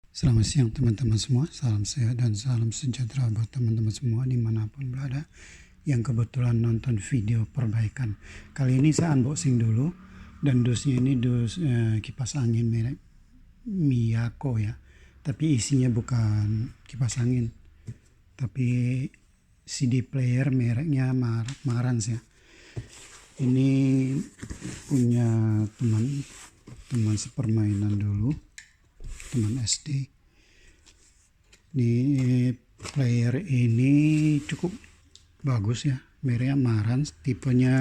Selamat siang teman-teman semua, salam sehat dan salam sejahtera buat teman-teman semua dimanapun berada yang kebetulan nonton video perbaikan. Kali ini saya unboxing dulu, dan dusnya ini dus kipas angin merek Miyako ya, tapi isinya bukan kipas angin, tapi CD player mereknya Marantz ya. Ini punya teman sepermainan dulu, teman SD. Ini player ini cukup bagus ya, mereknya Marantz, tipenya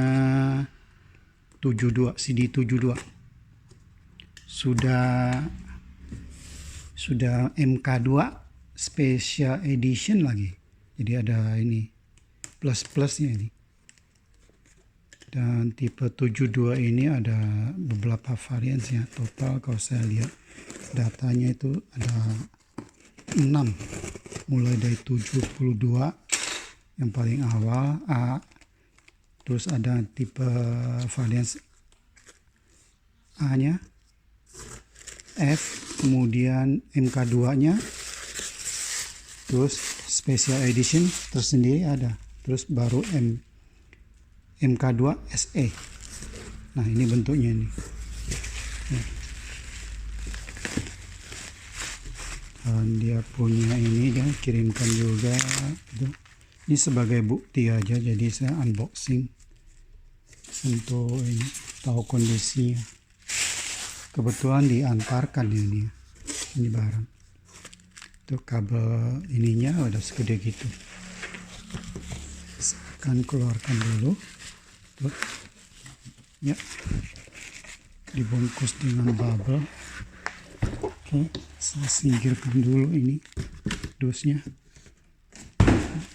72, CD 72. Sudah MK2 Special Edition lagi. Jadi ada ini plus-plusnya ini. Dan tipe 72 ini ada beberapa varian ya. Total kalau saya lihat datanya itu ada 6, mulai dari 72 yang paling awal A, terus ada tipe varian A nya, F, kemudian MK2 nya, terus special edition tersendiri ada, terus baru MK2 SE. Nah ini bentuknya ini ya. Dan dia punya ini, dia kirimkan juga gitu. Ini sebagai bukti aja, jadi saya unboxing untuk ini, tahu kondisinya. Kebetulan diantarkan ini barang. Itu kabel ininya udah segede gitu. Akan keluarkan dulu. Tuh. Ya. Dibungkus dengan bubble. Oke, saya singkirkan dulu ini dusnya.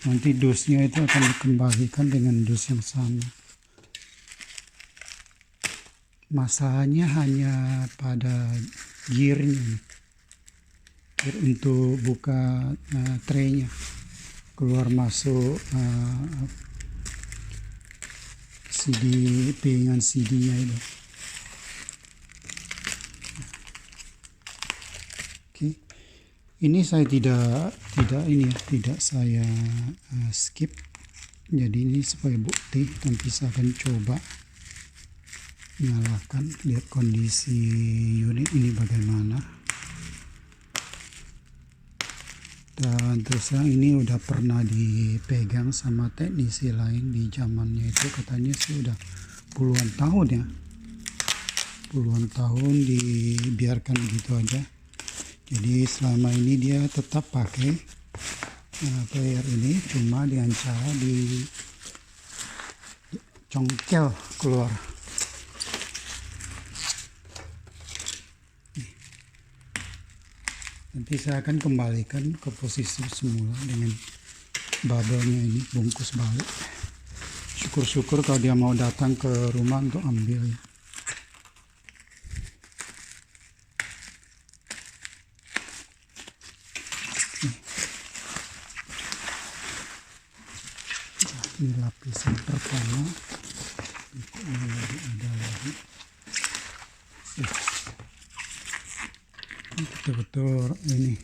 Nanti dusnya itu akan dikembalikan dengan dus yang sama. Masalahnya hanya pada gearnya, gear untuk buka traynya, keluar masuk CD dengan CD-nya itu. Oke, ini saya tidak saya skip. Jadi ini sebagai bukti, nanti saya akan coba nyalakan, lihat kondisi unit ini bagaimana. Dan terus terang ini udah pernah dipegang sama teknisi lain di zamannya itu, katanya sih udah puluhan tahun dibiarkan begitu aja. Jadi selama ini dia tetap pakai player ini, cuma dengan cara dicongkel keluar. Nanti saya akan kembalikan ke posisi semula dengan bubble-nya ini, bungkus balik. Syukur-syukur kalau dia mau datang ke rumah untuk ambil ya. Ini lapisan pertama. Ada lagi. Betul-betul ini.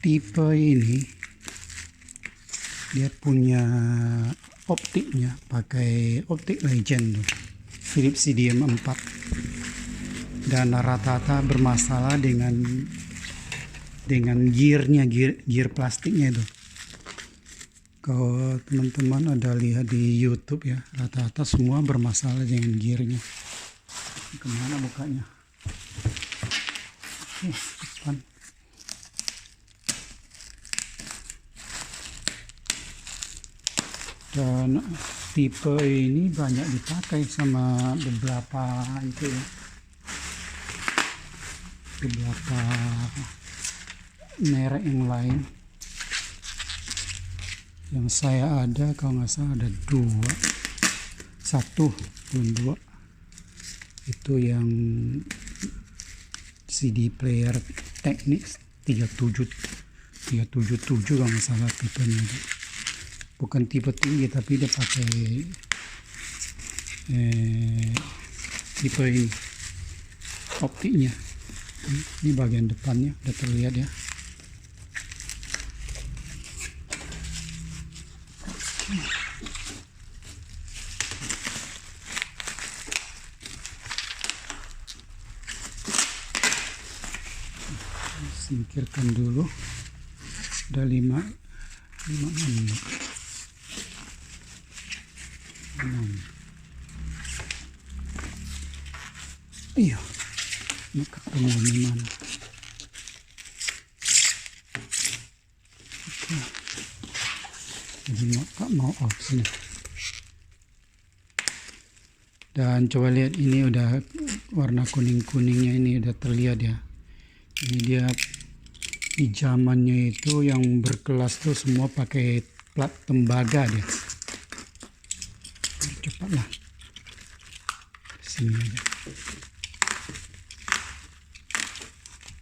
Tipe ini dia punya optiknya, pakai optik Legend tuh, Philips CDM 4, dan rata-rata bermasalah dengan gearnya, gear plastiknya itu. Kalau teman-teman ada lihat di YouTube ya, rata-rata semua bermasalah dengan gearnya. Kemana bukanya? Oke, depan. Dan tipe ini banyak dipakai sama beberapa itu ya, beberapa merek yang lain. Yang saya ada, kalau nggak salah ada 1 belum 2, itu yang CD player teknik 377 kalau nggak salah tipenya itu. Bukan tipe tinggi tapi dia pakai tipe ini optiknya. Ini bagian depannya udah terlihat ya. Singkirkan dulu. Udah 5 menit. 6. Iya. Ini ketemu di mana? Oke. Jadi mau off sini. Dan coba lihat, ini udah warna kuning-kuningnya ini udah terlihat ya. Ini dia pijamannya itu yang berkelas tuh semua pakai plat tembaga dia. Cepatlah. Sini aja.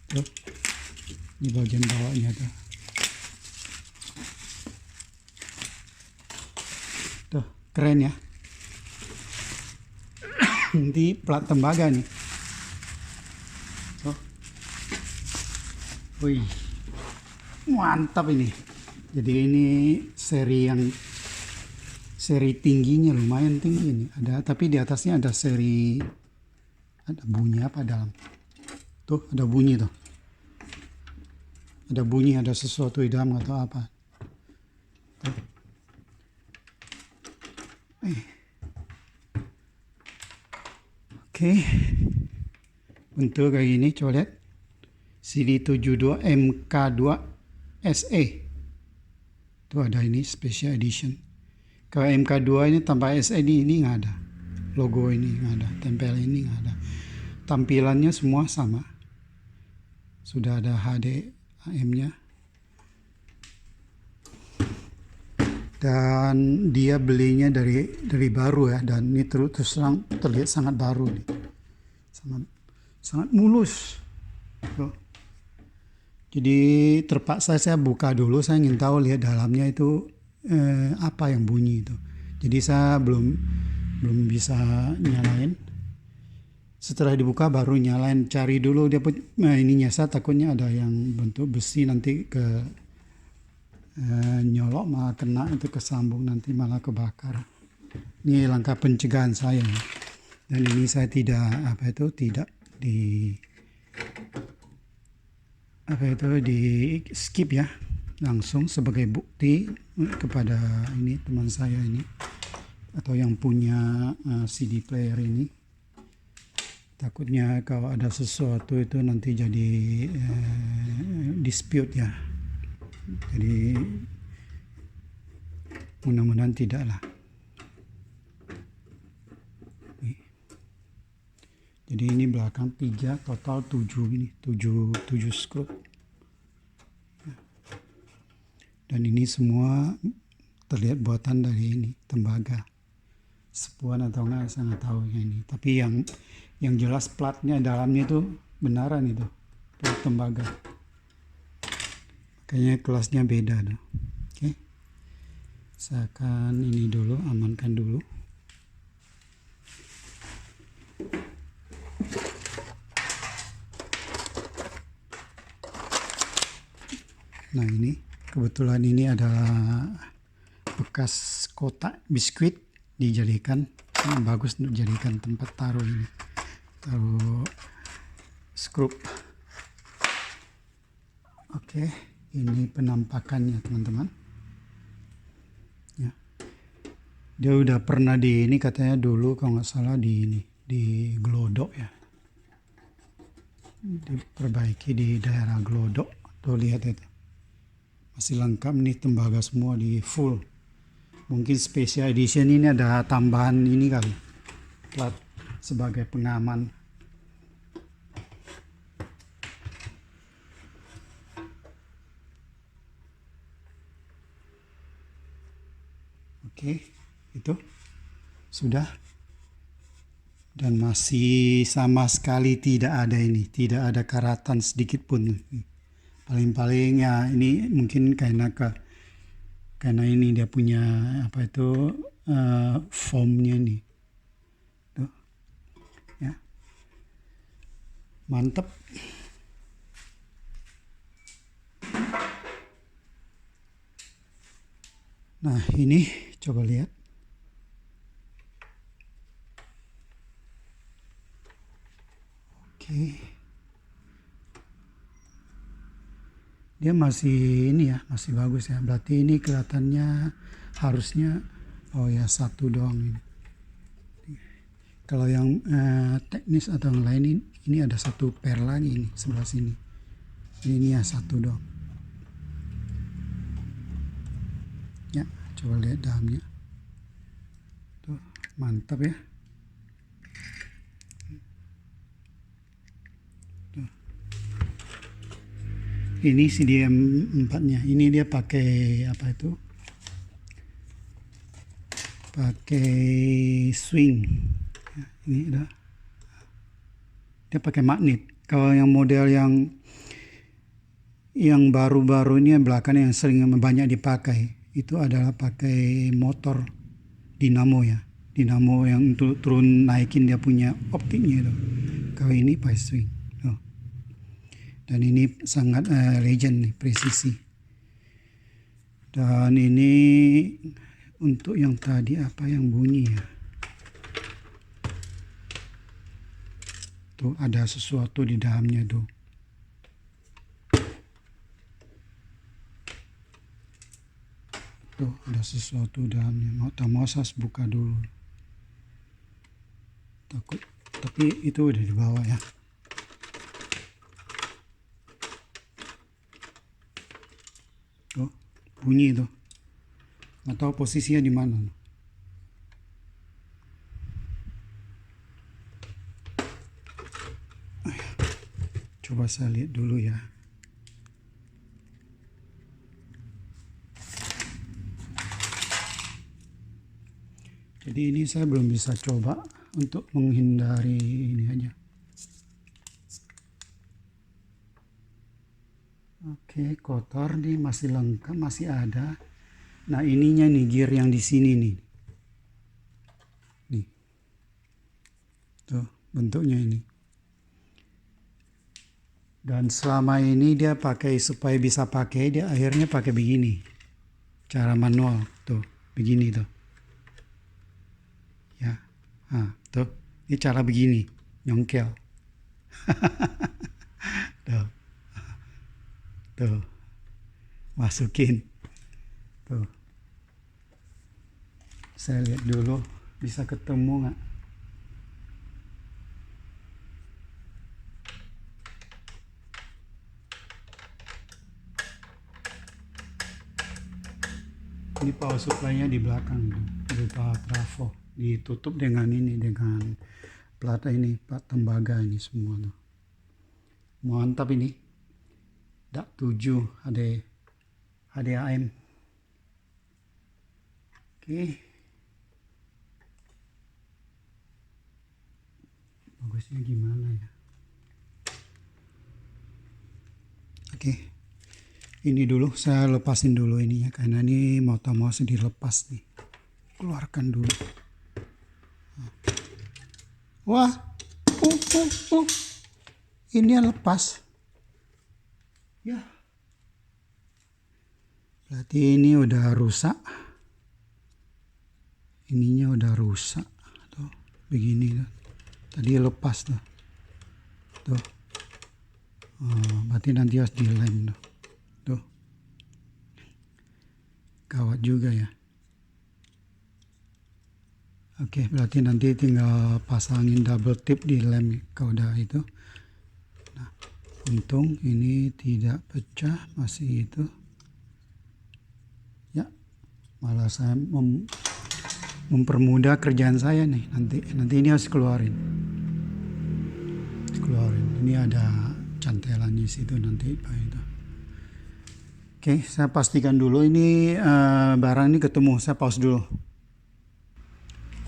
Tuh. Ini bagian bawahnya tuh. Tuh, keren ya. Nanti plat tembaga nih. Tuh. Wih. Mantap ini. Jadi ini seri tingginya lumayan tinggi ini. Tapi di atasnya ada ada bunyi apa dalam. Tuh, ada bunyi tuh. Ada bunyi, ada sesuatu di dalam atau apa. Tuh. Oke. Bentuk kayak gini, coba lihat. CD72 MK2 SE. Itu ada ini special edition. Kalau MK2 ini tanpa SE ini nggak ada. Logo ini nggak ada, tempel ini nggak ada. Tampilannya semua sama. Sudah ada HDMI-nya. Dan dia belinya dari baru ya, dan ini terus terang terlihat sangat baru nih. Sangat mulus. Tuh. Jadi terpaksa saya buka dulu, saya ingin tahu lihat dalamnya itu apa yang bunyi itu. Jadi saya belum bisa nyalain. Setelah dibuka baru nyalain, cari dulu dia ininya. Saya takutnya ada yang bentuk besi nanti ke nyolok malah kena, itu kesambung nanti malah kebakar. Ini langkah pencegahan saya. Dan ini saya tidak di skip ya, langsung sebagai bukti kepada ini teman saya ini atau yang punya CD player ini. Takutnya kalau ada sesuatu itu nanti jadi dispute ya. Jadi mudah-mudahan tidak lah. Jadi ini belakang 3, total 7 ini, 7 skrup. Dan ini semua terlihat buatan dari ini, tembaga. Sepuan atau enggak saya nggak tahu ini. Tapi yang jelas platnya dalamnya itu benaran itu, plat tembaga. Kayaknya kelasnya beda tuh. Oke. Saya akan ini dulu, amankan dulu. Nah ini kebetulan ini adalah bekas kotak biskuit dijadikan, bagus untuk jadikan tempat taruh ini, taruh skrup. Oke, ini penampakannya teman-teman. Ya. Dia udah pernah di ini katanya dulu kalau nggak salah di Glodok ya, diperbaiki di daerah Glodok. Tuh lihat itu. Masih lengkap nih, tembaga semua di full. Mungkin special edition ini ada tambahan ini kali, plat sebagai pengaman. Oke, itu sudah. Dan masih sama sekali tidak ada karatan sedikit pun. paling-paling ya ini mungkin karena ini dia punya apa itu foamnya nih tuh ya, mantep. Nah ini coba lihat, oke, dia masih ini ya, masih bagus ya, berarti ini kelihatannya harusnya, oh ya satu doang ini. Kalau yang teknis atau yang lain ini ada satu pair lagi ini sebelah sini, ini ya satu doang ya. Coba lihat dalamnya tuh, mantap ya tuh. Ini CDM 4 nya, ini dia pakai apa itu, pakai swing ya, ini udah dia pakai magnet. Kalau yang model yang baru-baru ini belakang yang sering banyak dipakai itu adalah pakai motor dinamo ya, dinamo yang untuk turun naikin dia punya optiknya itu. Kalau ini pakai swing tuh. Dan ini sangat legend nih, presisi. Dan ini untuk yang tadi apa yang bunyi ya, tuh ada sesuatu di dalamnya tuh. Tuh ada sesuatu dalamnya. Mau saya buka dulu. Takut, tapi itu udah di bawah ya. Tuh bunyi tuh. Nggak tahu posisinya di mana. Coba saya lihat dulu ya. Jadi ini saya belum bisa coba untuk menghindari ini aja. Oke, kotor nih, masih lengkap, masih ada. Nah ininya nih, gear yang di sini nih. Nih. Tuh bentuknya ini. Dan selama ini dia pakai, supaya bisa pakai, dia akhirnya pakai begini. Cara manual tuh, begini tuh. Ya, tuh, ini cara begini, nyongkel. Tuh, masukin. Tuh, saya lihat dulu bisa ketemu nggak. Ini power supply-nya di belakang tuh, berupa trafo. Ditutup dengan ini, dengan plat ini, plat tembaga ini semua tuh. Mantap ini. DAC 7 HDAM. Oke. Bagusnya gimana ya? Oke. Ini dulu saya lepasin dulu ini ya, karena ini mau dilepas nih. Keluarkan dulu. Wah, ini yang lepas. Ya, berarti ini udah rusak. Ininya udah rusak. Tuh, begini tuh. Tadi lepas tuh. Tuh. Berarti nanti harus dilem tuh. Tuh. Gawat juga ya. Oke, berarti nanti tinggal pasangin double tip di lem kalau udah itu. Nah, untung ini tidak pecah, masih itu. Ya, malah saya mempermudah kerjaan saya nih. Nanti ini harus keluarin. Ini ada cantelannya di situ nanti Pak itu. Oke, saya pastikan dulu ini barang ini ketemu. Saya pause dulu.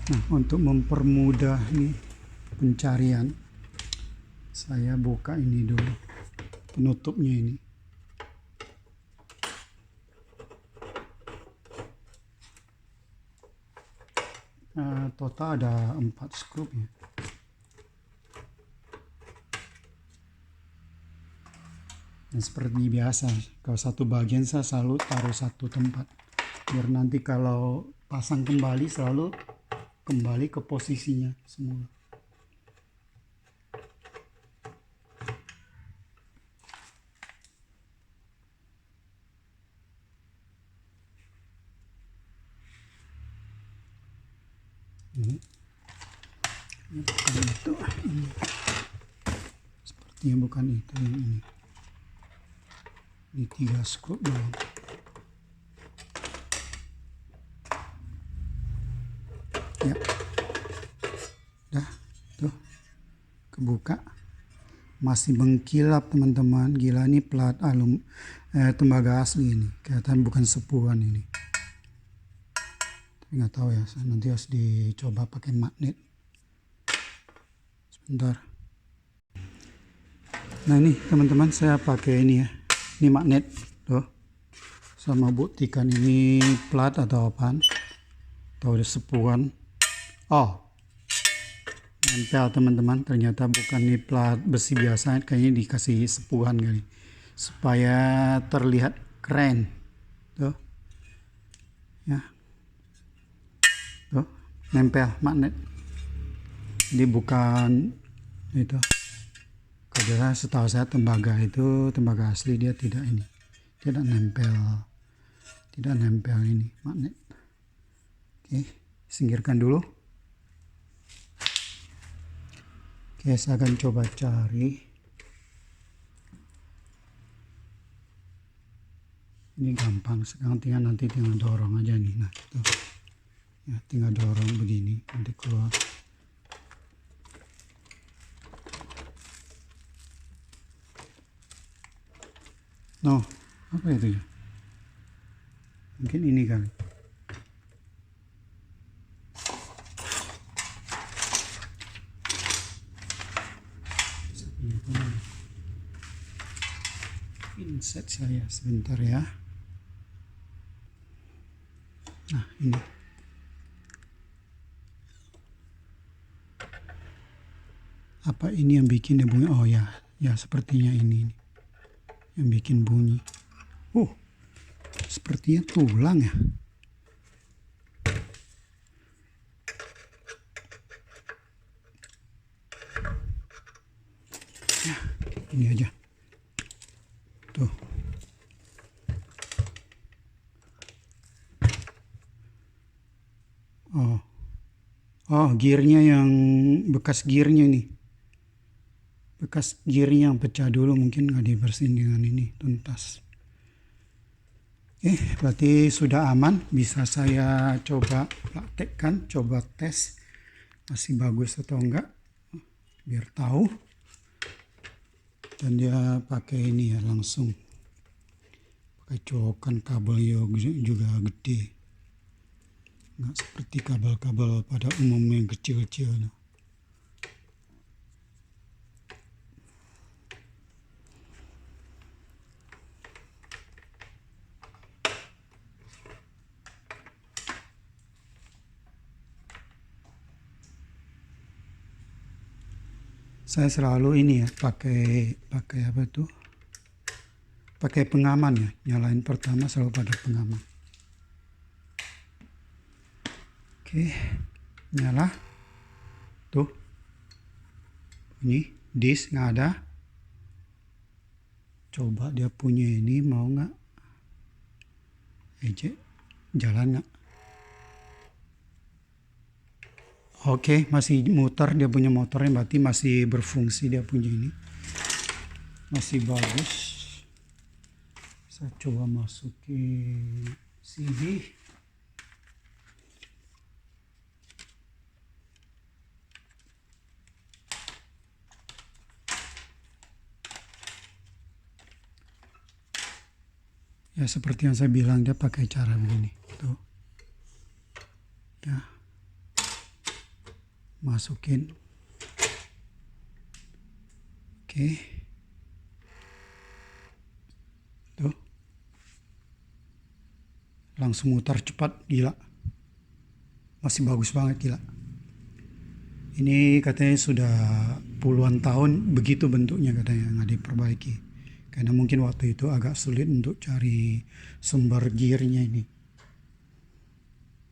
Nah, untuk mempermudah ini pencarian, saya buka ini dulu, penutupnya ini. Total ada 4 skrup ya. Dan seperti biasa, kalau satu bagian saya selalu taruh satu tempat, biar nanti kalau pasang kembali selalu kembali ke posisinya semula. Ini bukan itu, ini sepertinya bukan itu, yang ini 3 skrup doang. Ya, dah tuh kebuka, masih mengkilap teman-teman. Gila, ini plat tembaga asli ini, kelihatan bukan sepuhan ini. Tapi nggak tahu ya, nanti harus dicoba pakai magnet. Sebentar. Nah ini teman-teman, saya pakai ini ya, ini magnet tuh, sama buktikan ini plat atau apaan, atau ada sepuhan. Oh, nempel teman-teman, ternyata bukan ini plat besi biasa, kayaknya dikasih sepuhan kali supaya terlihat keren tuh ya, tuh nempel magnet. Jadi bukan itu, kalau setahu saya tembaga itu, tembaga asli dia tidak ini, tidak nempel ini magnet. Oke, singkirkan dulu. Oke, saya akan coba cari. Ini gampang, sekarang nanti tinggal dorong aja nih. Nah, gitu. Ya, tinggal dorong begini, nanti keluar. No, apa itu ya? Mungkin ini kali. Pinset saya sebentar ya. Nah, ini. Apa ini yang bikin dia bunyi? Oh ya, ya sepertinya ini yang bikin bunyi. Sepertinya tulang ya. Ya, ini aja. Tuh. Oh, gearnya yang bekas gearnya nih. Bekas gearnya yang pecah dulu, mungkin nggak dibersihin dengan ini tuntas. Berarti sudah aman, bisa saya coba praktekkan, coba tes masih bagus atau enggak, biar tahu. Dan dia pakai ini ya, langsung pakai colokan, kabel juga gede, nggak seperti kabel-kabel pada umumnya yang kecil-kecil. Saya selalu ini ya, pakai apa tuh? Pakai pengaman ya. Nyalain pertama selalu pada pengaman. Oke, nyala. Tuh. Ini disk nggak ada. Coba dia punya ini mau nggak? Ejek, jalan nggak? Oke, masih muter, dia punya motornya, berarti masih berfungsi, dia punya ini. Masih bagus. Saya coba masukin CD. Ya seperti yang saya bilang, dia pakai cara begini. Tuh. Ya. Masukin. Oke. Tuh. Langsung mutar cepat, gila. masih bagus banget, gila. Ini katanya sudah puluhan tahun begitu bentuknya, katanya nggak diperbaiki. Karena mungkin waktu itu agak sulit untuk cari sumber gearnya ini.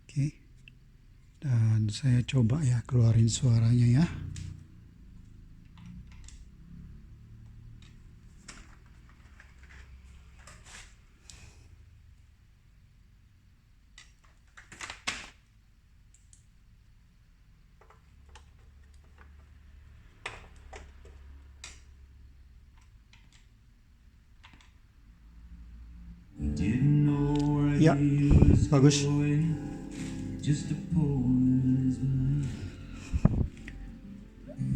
Oke. Dan saya coba ya keluarin suaranya ya. Ya, bagus.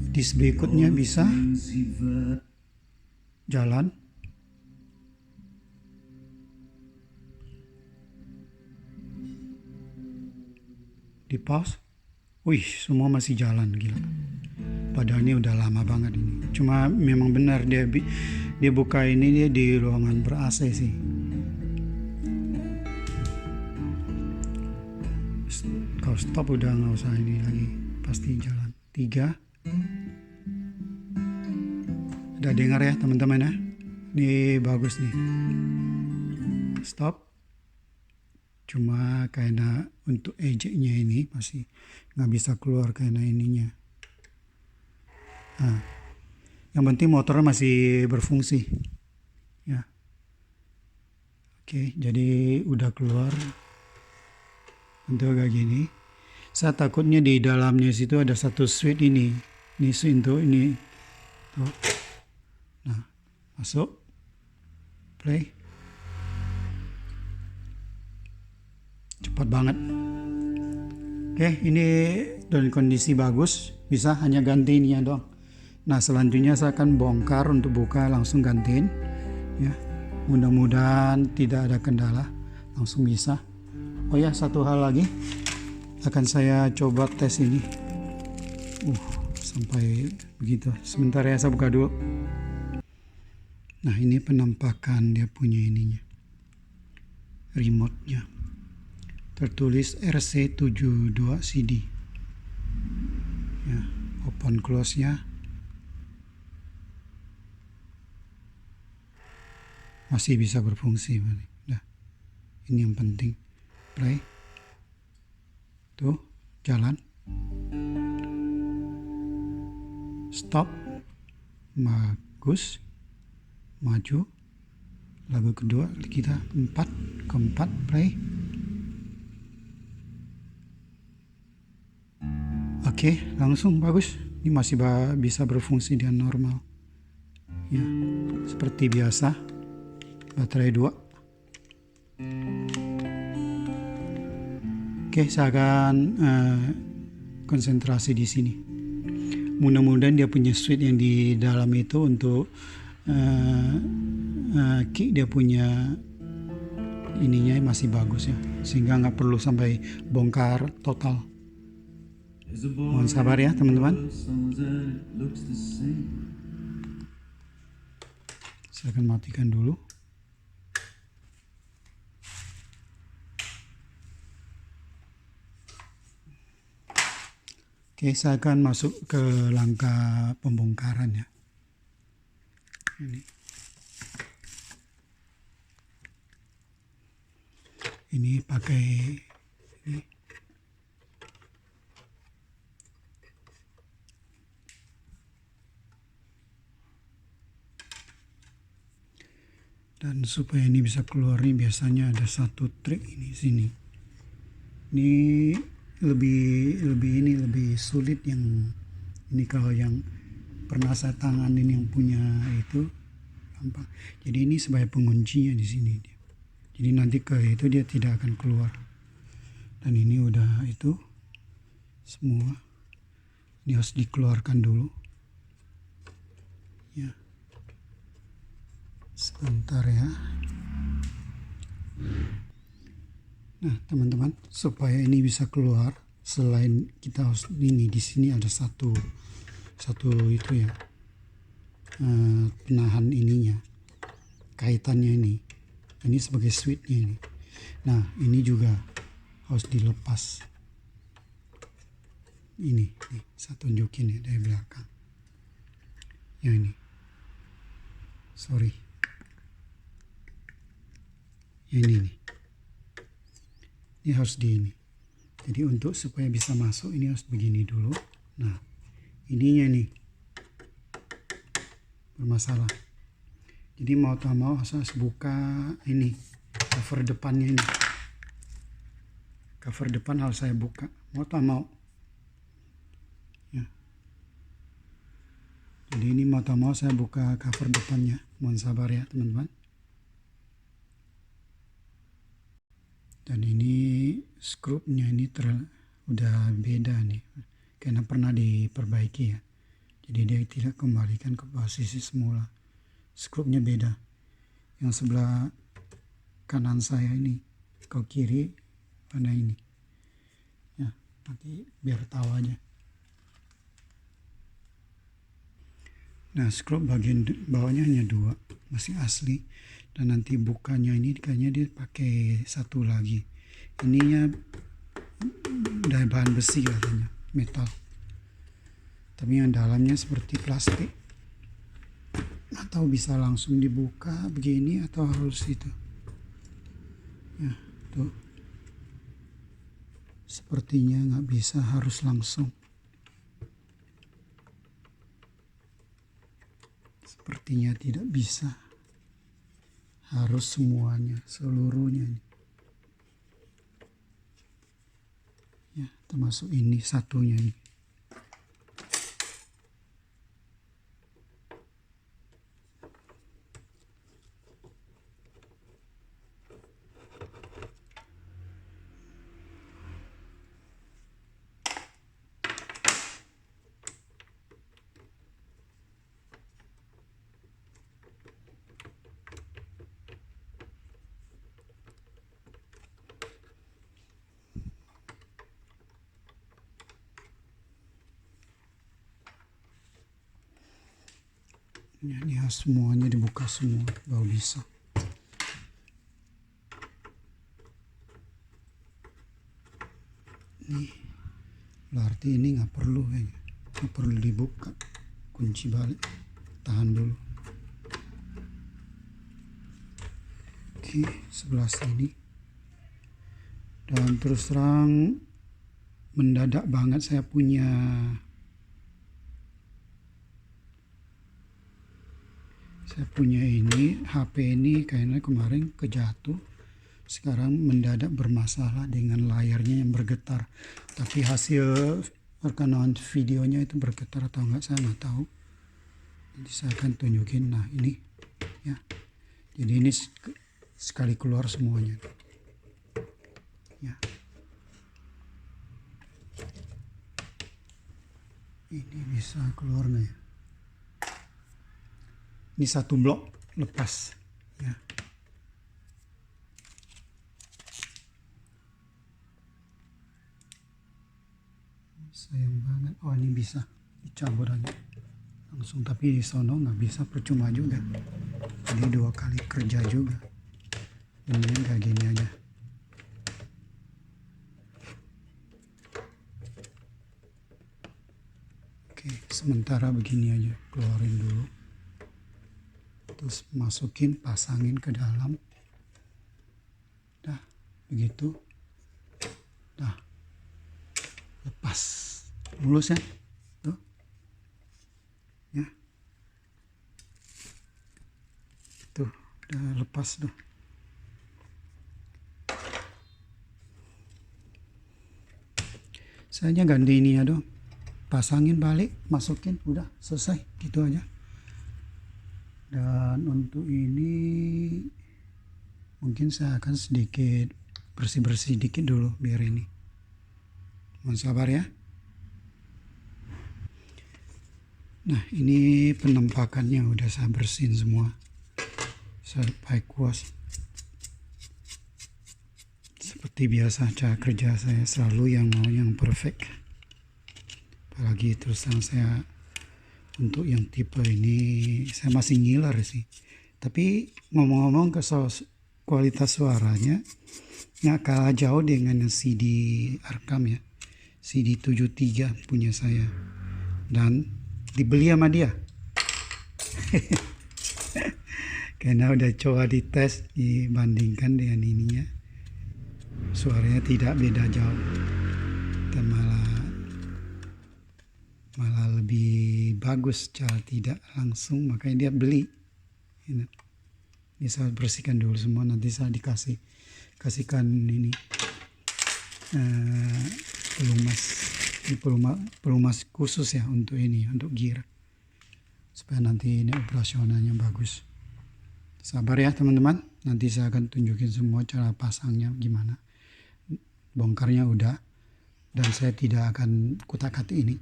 Disk berikutnya bisa jalan. Di pause. Wih, semua masih jalan, gila. Padahal ini udah lama banget ini. Cuma memang benar dia buka ini, dia di ruangan ber-AC sih. Kalau stop udah nggak usah ini lagi, pasti jalan. 3. Udah dengar ya teman-teman ya, ini bagus nih. Stop. Cuma karena untuk ejeknya ini masih nggak bisa keluar karena ininya. Nah, yang penting motornya masih berfungsi ya. Oke, jadi udah keluar untuk kayak gini. Saya takutnya di dalamnya situ ada satu switch ini switch untuk ini tuh. Nah, masuk, play, cepat banget. Oke, ini dalam kondisi bagus, bisa hanya ganti ini ya dong. Nah, selanjutnya saya akan bongkar untuk buka, langsung gantiin ya. Mudah-mudahan tidak ada kendala, langsung bisa. Oh ya, satu hal lagi akan saya coba tes ini. Sampai begitu. Sebentar ya, saya buka dulu. Nah, ini penampakan dia punya ininya, remote-nya. Tertulis RC72CD. Ya, open close-nya. Masih bisa berfungsi. Nah, ini yang penting. Play. Tuh, jalan. Stop. Bagus. Maju. Lagu kedua kita 4, keempat, play. Oke, langsung bagus. Ini masih bisa berfungsi dengan normal. Ya, seperti biasa. Baterai 2. Oke, saya akan konsentrasi di sini. Mudah-mudahan dia punya switch yang di dalam itu untuk kick dia punya ininya masih bagus ya, sehingga nggak perlu sampai bongkar total. Mohon sabar ya teman-teman. Saya akan matikan dulu. Oke, saya akan masuk ke langkah pembongkaran ya. Ini pakai ini. Dan supaya ini bisa keluar nih, biasanya ada satu trik ini sini. Ini lebih sulit yang ini. Kalau yang pernah saya tanganin yang punya itu gampang. Jadi ini sebagai penguncinya di sini. Jadi nanti ke itu dia tidak akan keluar. Dan ini udah itu semua. Ini harus dikeluarkan dulu. Ya. Sebentar ya. Nah, teman-teman, supaya ini bisa keluar, selain kita harus ini di sini ada satu itu ya, penahan ininya, kaitannya ini sebagai switchnya ini. Nah, ini juga harus dilepas. Ini nih, saya tunjukin ya dari belakang. Yang ini, sorry, ini nih, ini harus di ini. Jadi untuk supaya bisa masuk ini harus begini dulu. Nah, ininya nih bermasalah. Jadi mau tak mau harus buka ini cover depannya ini. Cover depan harus saya buka, mau tak mau. Ya. Jadi ini mau tak mau saya buka cover depannya. Mohon sabar ya teman-teman. Dan ini skrupnya ini udah beda nih, karena pernah diperbaiki ya. Jadi dia tidak kembalikan ke posisi semula. Skrupnya beda. Yang sebelah kanan saya ini, ke kiri mana ini. Ya, nanti biar tahu aja. Nah, skrup bagian bawahnya hanya 2, masih asli. Dan nanti bukanya ini kayaknya dia pakai satu lagi. Ininya dari bahan besi katanya, metal. Tapi yang dalamnya seperti plastik. Atau bisa langsung dibuka begini atau harus itu. Ya, tuh. Sepertinya nggak bisa, harus langsung. Sepertinya tidak bisa. Harus semuanya, seluruhnya. Ya, termasuk ini satunya ini. Ini harus semuanya dibuka semua baru bisa. Nih, berarti ini nggak perlu kayaknya, nggak perlu dibuka. Kunci balik, tahan dulu. Oke, sebelah sini. Dan terus terang mendadak banget saya punya ini HP ini kayaknya kemarin kejatuh, sekarang mendadak bermasalah dengan layarnya yang bergetar. Tapi hasil rekaman videonya itu bergetar atau enggak saya nggak tahu. Jadi saya akan tunjukin. Nah ini ya, jadi ini sekali keluar semuanya ya. Ini bisa keluar nggak ya? Ini satu blok lepas ya. Sayang banget. Oh ini bisa dicabut aja langsung, tapi di sono nggak bisa, percuma juga. Jadi 2 kali kerja juga. Mendingan kayak gini aja. Oke, sementara begini aja, keluarin dulu. Terus masukin, pasangin ke dalam. Dah, begitu. Dah, lepas. Mulus ya. Tuh. Ya. Tuh, udah lepas tuh. Saya ganti ini ya dong. Pasangin balik, masukin, udah selesai. Gitu aja. Dan untuk ini mungkin saya akan sedikit bersih-bersih dikit dulu biar ini. Mohon sabar ya. Nah ini penampakannya udah saya bersihin semua. Saya pakai kuas. Seperti biasa cara kerja saya selalu yang mau yang perfect. Apalagi terus terang saya untuk yang tipe ini saya masih ngiler sih. Tapi ngomong-ngomong ke kualitas suaranya nggak kalah jauh dengan yang CD Arkam ya. CD73 punya saya, dan dibeli sama dia karena udah coba dites, dibandingkan dengan ininya, suaranya tidak beda jauh, dan malah lebih bagus cara tidak langsung, makanya dia beli. Ini saya bersihkan dulu semua, nanti saya kasihkan ini pelumas. Ini pelumas khusus ya untuk ini, untuk gear, supaya nanti ini operasionalnya bagus. Sabar ya teman-teman, nanti saya akan tunjukin semua cara pasangnya gimana. Bongkarnya udah, dan saya tidak akan kutak-atik ini,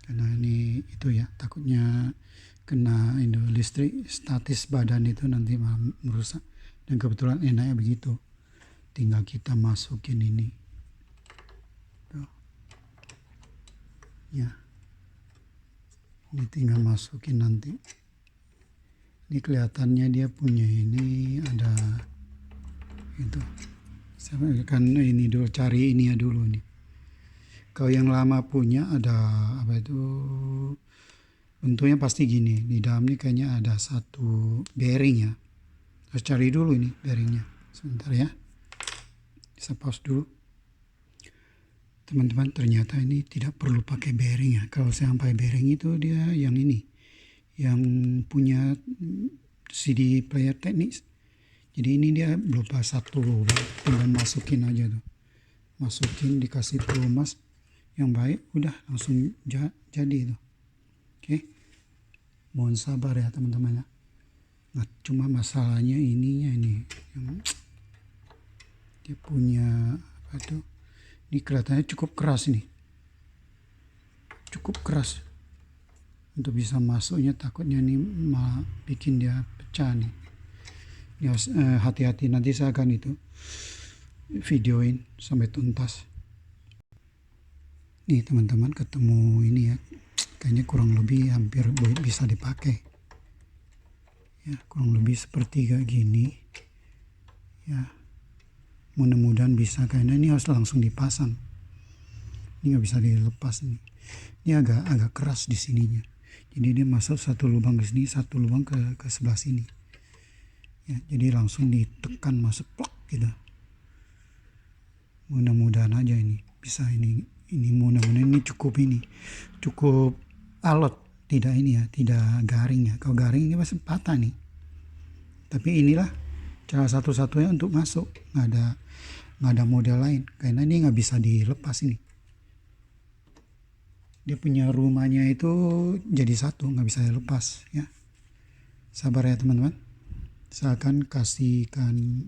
karena ini itu ya, takutnya kena listrik statis badan itu nanti malah merusak. Dan kebetulan enaknya begitu, tinggal kita masukin ini tuh. Ya, ini tinggal masukin nanti. Ini kelihatannya dia punya ini ada itu. Saya akan ini dulu, cari ini ya dulu nih. Kalau yang lama punya ada apa itu, bentuknya pasti gini. Di dalam ini kayaknya ada satu bearing ya. Harus cari dulu ini bearingnya. Sebentar ya. Saya pause dulu. Teman-teman, ternyata ini tidak perlu pakai bearing ya. Kalau saya pakai bearing itu dia yang ini, yang punya CD player teknis. Jadi ini dia berupa satu lubang, tinggal masukin aja tuh. Masukin, dikasih pelumas yang baik, udah langsung jadi itu. Oke. Mohon sabar ya teman-teman ya. Nah, cuma masalahnya ininya ini yang dia punya apa tuh? Ini kelihatannya cukup keras ini. Cukup keras. Untuk bisa masuknya takutnya nih malah bikin dia pecah nih. Ya, hati-hati, nanti saya akan itu videoin sampai tuntas. Nih teman-teman, ketemu ini ya, kayaknya kurang lebih hampir bisa dipakai ya, kurang lebih seperti kayak gini ya. Mudah-mudahan bisa, karena ini harus langsung dipasang, ini nggak bisa dilepas nih. Ini agak keras di sininya, jadi dia masuk satu lubang ke sini, satu lubang ke sebelah sini ya, jadi langsung ditekan masuk plak gitu. Mudah-mudahan aja ini bisa, ini mudah-mudahan ini cukup alot, tidak ini ya, tidak garing ya. Kalau garing ini pasti patah nih. Tapi inilah cara satu-satunya untuk masuk, nggak ada model lain, karena ini nggak bisa dilepas ini. Dia punya rumahnya itu jadi satu, nggak bisa dilepas ya. Sabar ya teman-teman, saya akan kasihkan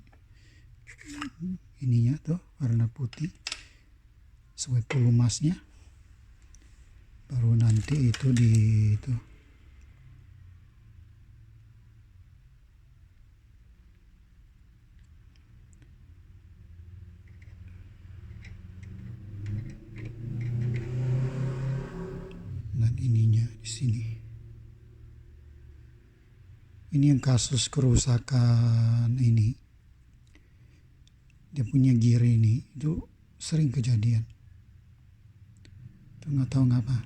ininya tuh warna putih sebagai pelumasnya, baru nanti itu itu. Dan ininya di sini. Ini yang kasus kerusakan ini, dia punya gear ini itu sering kejadian. Itu nggak tahu ngapa.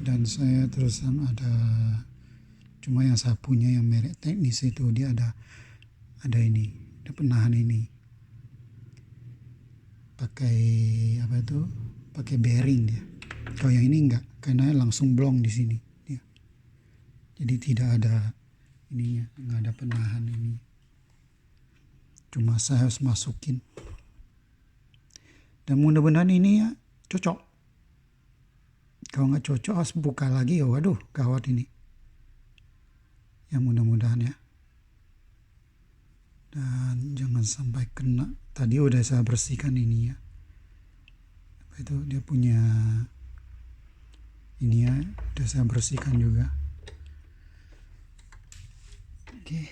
Dan saya terus ada, cuma yang saya punya yang merek teknis itu dia ada ini, ada penahan ini. Pakai apa itu? Pakai bearing dia. Kalau yang ini enggak, karena langsung blong di sini dia. Jadi tidak ada ininya, enggak ada penahan ini. Cuma saya harus masukin. Dan mudah-mudahan ini ya cocok. Kalau nggak cocok harus buka lagi, ya waduh gawat ini. Ya mudah-mudahan ya. Dan jangan sampai kena. Tadi udah saya bersihkan ini ya. Itu dia punya ini ya, udah saya bersihkan juga. Oke.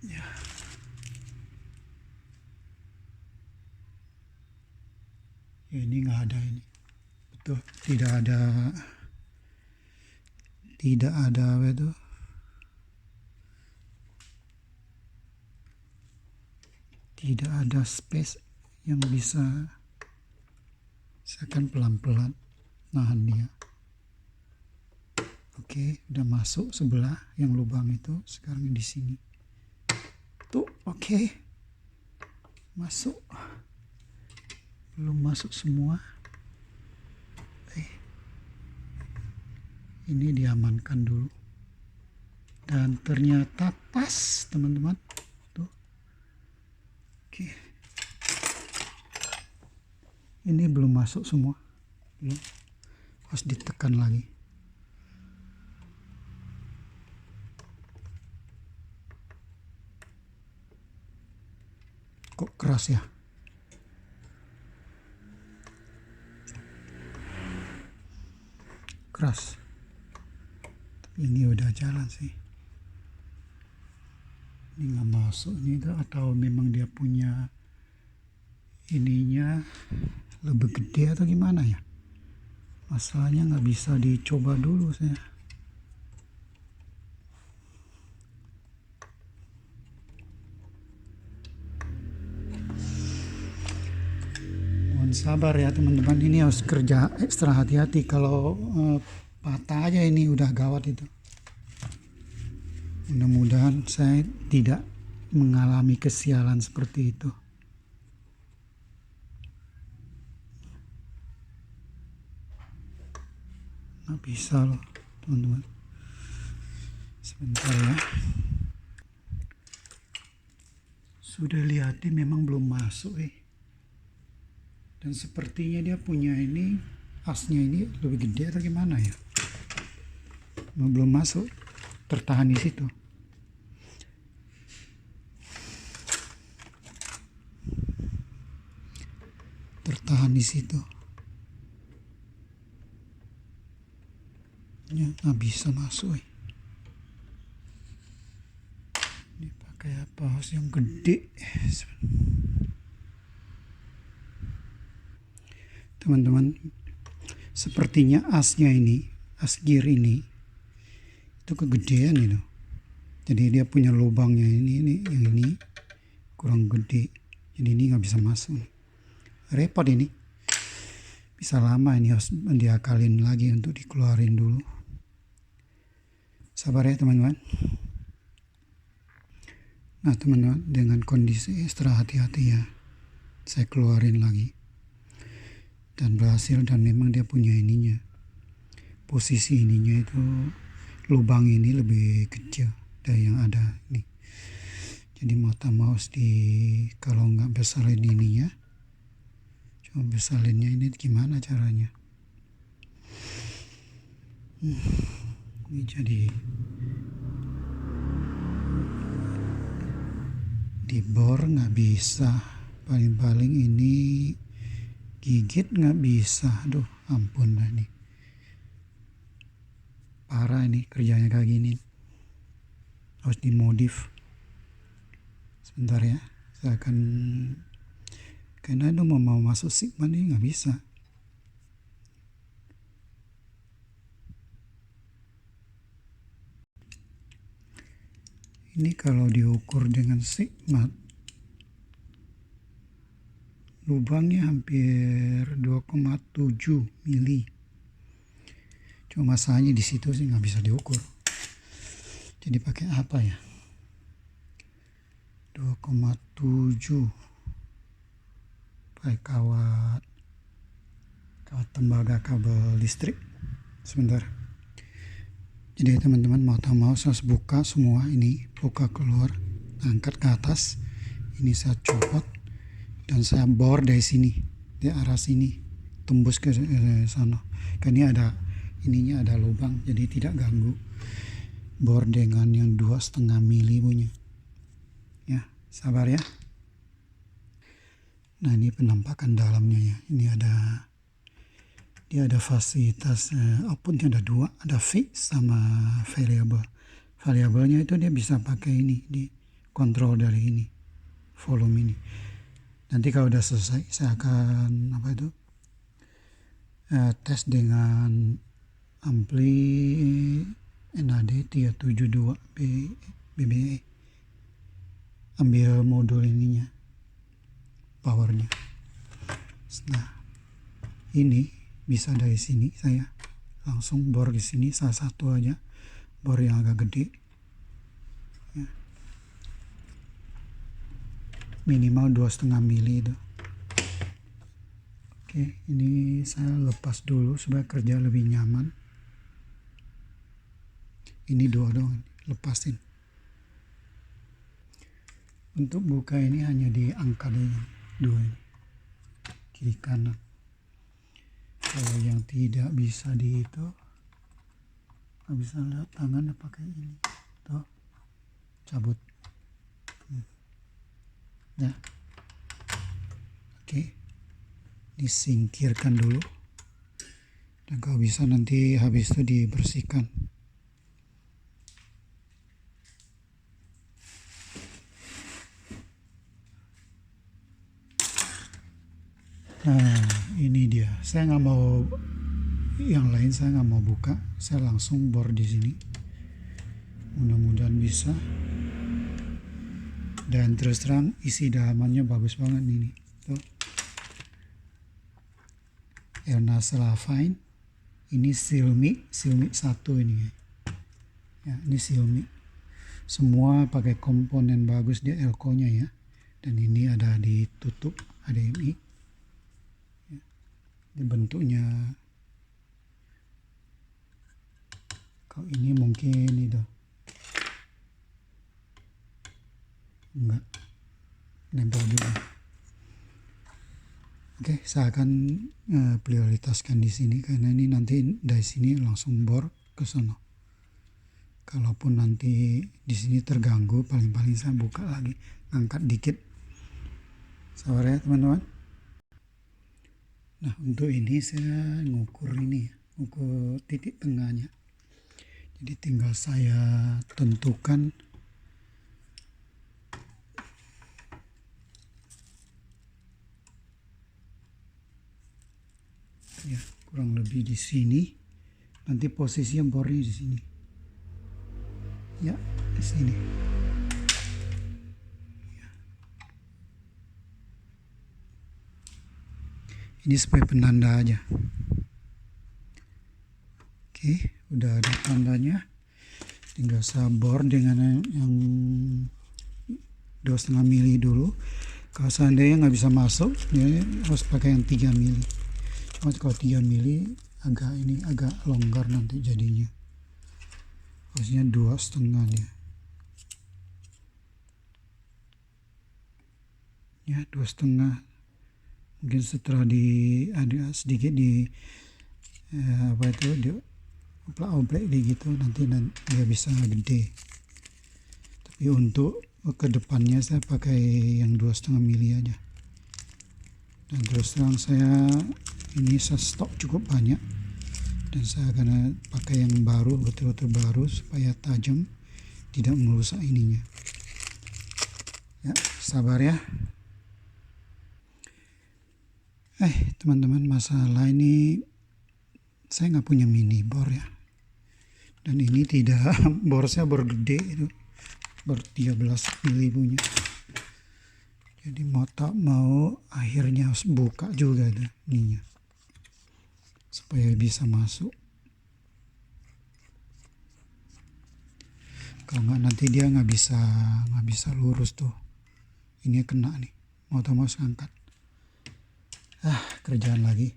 Ya. Ini nggak ada ini, betul, tidak ada apa itu, tidak ada space yang bisa. Saya akan pelan-pelan nahan dia. Oke, udah masuk sebelah yang lubang itu. Sekarang di sini tuh. Oke, masuk, belum masuk semua. Ini diamankan dulu, dan ternyata pas teman-teman tuh. Oke, ini belum masuk semua, belum, harus ditekan lagi. Kok keras ya? Keras. Ini udah jalan sih. Ini nggak masuk ini, atau memang dia punya ininya lebih gede atau gimana ya? Masalahnya nggak bisa dicoba dulu saya. Mohon sabar ya teman-teman, ini harus kerja ekstra hati-hati. Kalau patah aja ini udah gawat itu. Mudah-mudahan saya tidak mengalami kesialan seperti itu. Nggak bisa loh teman-teman. Sebentar ya. Sudah lihatin memang belum masuk Dan sepertinya dia punya ini, asnya ini lebih gede atau gimana ya. Belum masuk, tertahan di situ. Tertahan di situ. Ya, nggak bisa masuk. Ini pakai apa? Harus yang gede. Teman-teman, sepertinya asnya ini, as gear ini, itu kegedean itu. Jadi dia punya lubangnya ini yang ini kurang gede. Jadi ini nggak bisa masuk. Repot ini. Bisa lama ini, harus diakalin lagi untuk dikeluarin dulu. Sabar ya teman-teman. Nah teman-teman, dengan kondisi ekstra hati-hati ya, saya keluarin lagi. Dan berhasil, dan memang dia punya ininya. Posisi ininya itu, lubang ini lebih kecil dari yang ada ini. Jadi mau tak mau kalau nggak bersalin ininya, cuma bersalinnya ini gimana caranya? Ini jadi dibor nggak bisa, paling-paling ini gigit nggak bisa. Aduh ampun lah nih, parah ini kerjanya kayak gini, harus dimodif. Sebentar ya, saya akan, karena itu mau masuk Sigma ini nggak bisa. Ini kalau diukur dengan Sigma, lubangnya hampir 2,7 mili. Cuma masalahnya di situ sih nggak bisa diukur. Jadi pakai apa ya? 2,7 pakai kawat tembaga kabel listrik. Sebentar. Jadi teman-teman mau tak mau saya harus buka semua ini, buka keluar, angkat ke atas. Ini saya copot dan saya bor dari sini, di arah sini, tembus ke sana. Karena ininya ada lubang, jadi tidak ganggu. Bor dengan yang 2,5 mili punya. Ya, sabar ya. Nah ini penampakan dalamnya ya. Ini dia ada fasilitas outputnya ada dua, ada fix sama variable. Variabelnya itu dia bisa pakai ini, di kontrol dari ini, volume ini. Nanti kalau udah selesai saya akan tes dengan ampli NAD 372 BBE. Ambil modul ininya, powernya. Nah, ini bisa dari sini saya langsung bor di sini, salah satu aja bor yang agak gede ya. Minimal 2,5 mili itu. Oke, ini saya lepas dulu supaya kerja lebih nyaman. Ini dua dong, lepasin. Untuk buka ini hanya diangkat aja, dua ini, kiri kanan. Kalau yang tidak bisa di itu, nggak bisa lihat tangan pakai ini, tuh, cabut. Ya, oke, disingkirkan dulu. Dan kalau bisa nanti habis itu dibersihkan. Nah, ini dia. Saya nggak mau yang lain, saya nggak mau buka. Saya langsung bor di sini. Mudah-mudahan bisa. Dan terus terang isi dalamannya bagus banget ini. Tuh. Elnasal-Fine. Ini Silmi 1 ini. Ya, ini Silmi. Semua pakai komponen bagus dia elko-nya ya. Dan ini ada ditutup HDMI. Ini bentuknya, kalau ini mungkin itu enggak nempel juga. Oke, saya akan prioritaskan di sini karena ini nanti dari sini langsung bor ke sana. Kalaupun nanti di sini terganggu, paling-paling saya buka lagi, angkat dikit. Sabar ya teman-teman. Nah, untuk ini saya ngukur ini, ngukur titik tengahnya. Jadi tinggal saya tentukan ya, kurang lebih di sini. Nanti posisinya bornya di sini. Ya, di sini. Ini sebagai penanda aja. Oke, udah ada tandanya. Tinggal saya bor dengan yang 2,5 mili dulu. Kalau seandainya nggak bisa masuk, ya harus pakai yang 3 mili. Cuma kalau 3 mili agak longgar nanti jadinya. Harusnya 2,5 dia. Ya, 2,5. Mungkin setelah ada sedikit di oplek di gitu nanti dia bisa gede. Tapi untuk kedepannya saya pakai yang 2,5 mili aja. Dan terus terang saya stok cukup banyak dan saya akan pakai yang baru, betul-betul baru supaya tajam, tidak merusak ininya. Ya, sabar ya. Teman-teman, masalah ini saya nggak punya mini bor ya, dan ini tidak bor saya bor gede itu, bor 13 mili punya. Jadi mau tak mau akhirnya harus buka juga ininya supaya bisa masuk. Kalau nggak nanti dia nggak bisa lurus tuh. Ini kena nih, mau tak mau angkat. Kerjaan lagi.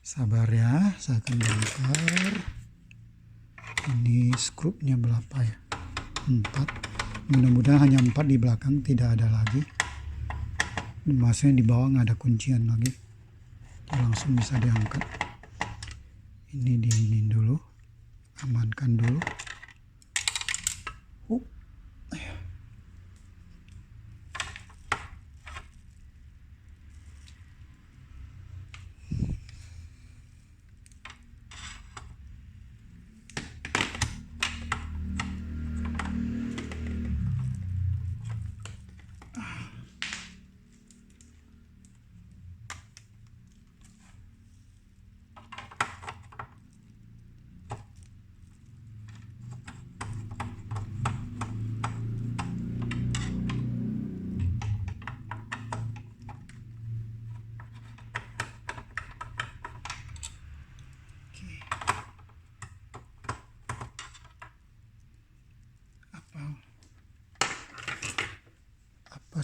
Sabar ya, saya akan bongkar. Ini skrupnya berapa ya? 4. Mudah-mudahan hanya 4 di belakang, tidak ada lagi. Maksudnya di bawah nggak ada kuncian lagi. Langsung bisa diangkat. Ini diinin dulu, amankan dulu.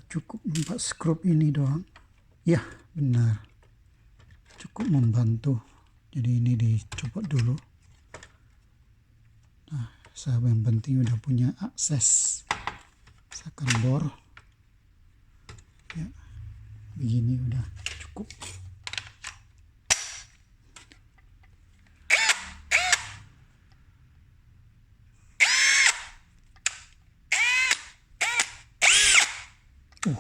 cukup 4 skrup ini doang. Ya benar, cukup membantu. Jadi ini dicopot dulu. Nah, yang penting udah punya akses. Saya akan bor. Ya, begini udah cukup. Uh.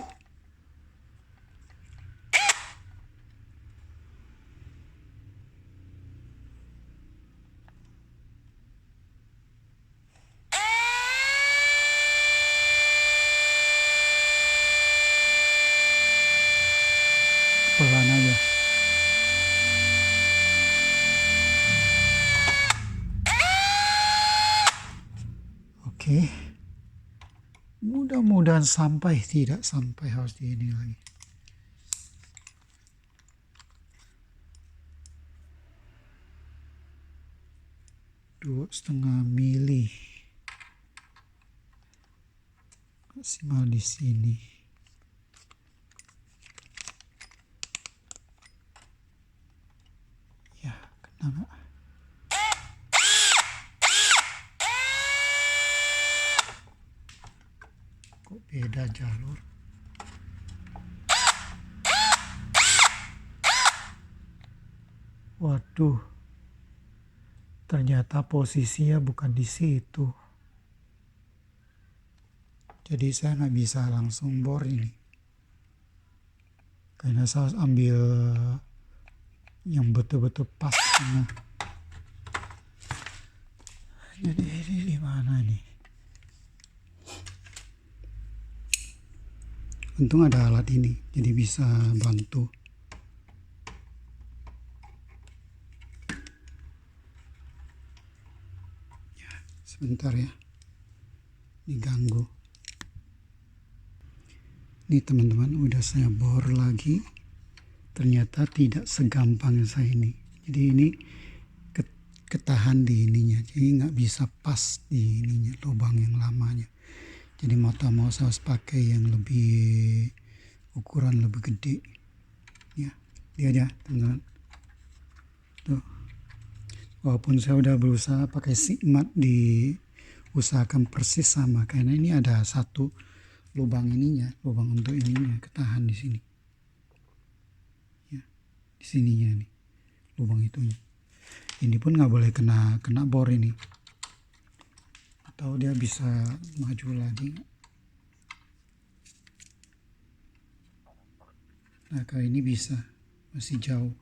Pelan aja. Oke. Mudah-mudahan sampai, tidak sampai harus di ini lagi. Dua setengah mili maksimal di sini. Ya, kena nggak? Kok beda jalur? Waduh, ternyata posisinya bukan di situ. Jadi saya nggak bisa langsung bor ini. Karena saya harus ambil yang betul-betul pas. Nah, jadi ini di mana nih? Untung ada alat ini, jadi bisa bantu. Ya, sebentar ya. Ini ganggu. Ini teman-teman udah saya bor lagi. Ternyata tidak segampang yang saya ini. Jadi ini ketahan di ininya. Jadi nggak bisa pas di ininya, lubang yang lamanya. Jadi mau saya harus pakai yang lebih ukuran lebih gede. Ya, dia aja teman-teman. Tuh. Walaupun saya udah berusaha pakai sigmat diusahakan persis sama. Karena ini ada satu lubang ininya, lubang untuk ininya ketahan di sini. Ya, di sininya nih, lubang itunya. Ini pun nggak boleh kena bor ini. Atau dia bisa maju lagi. Nah, kalau ini bisa, masih jauh,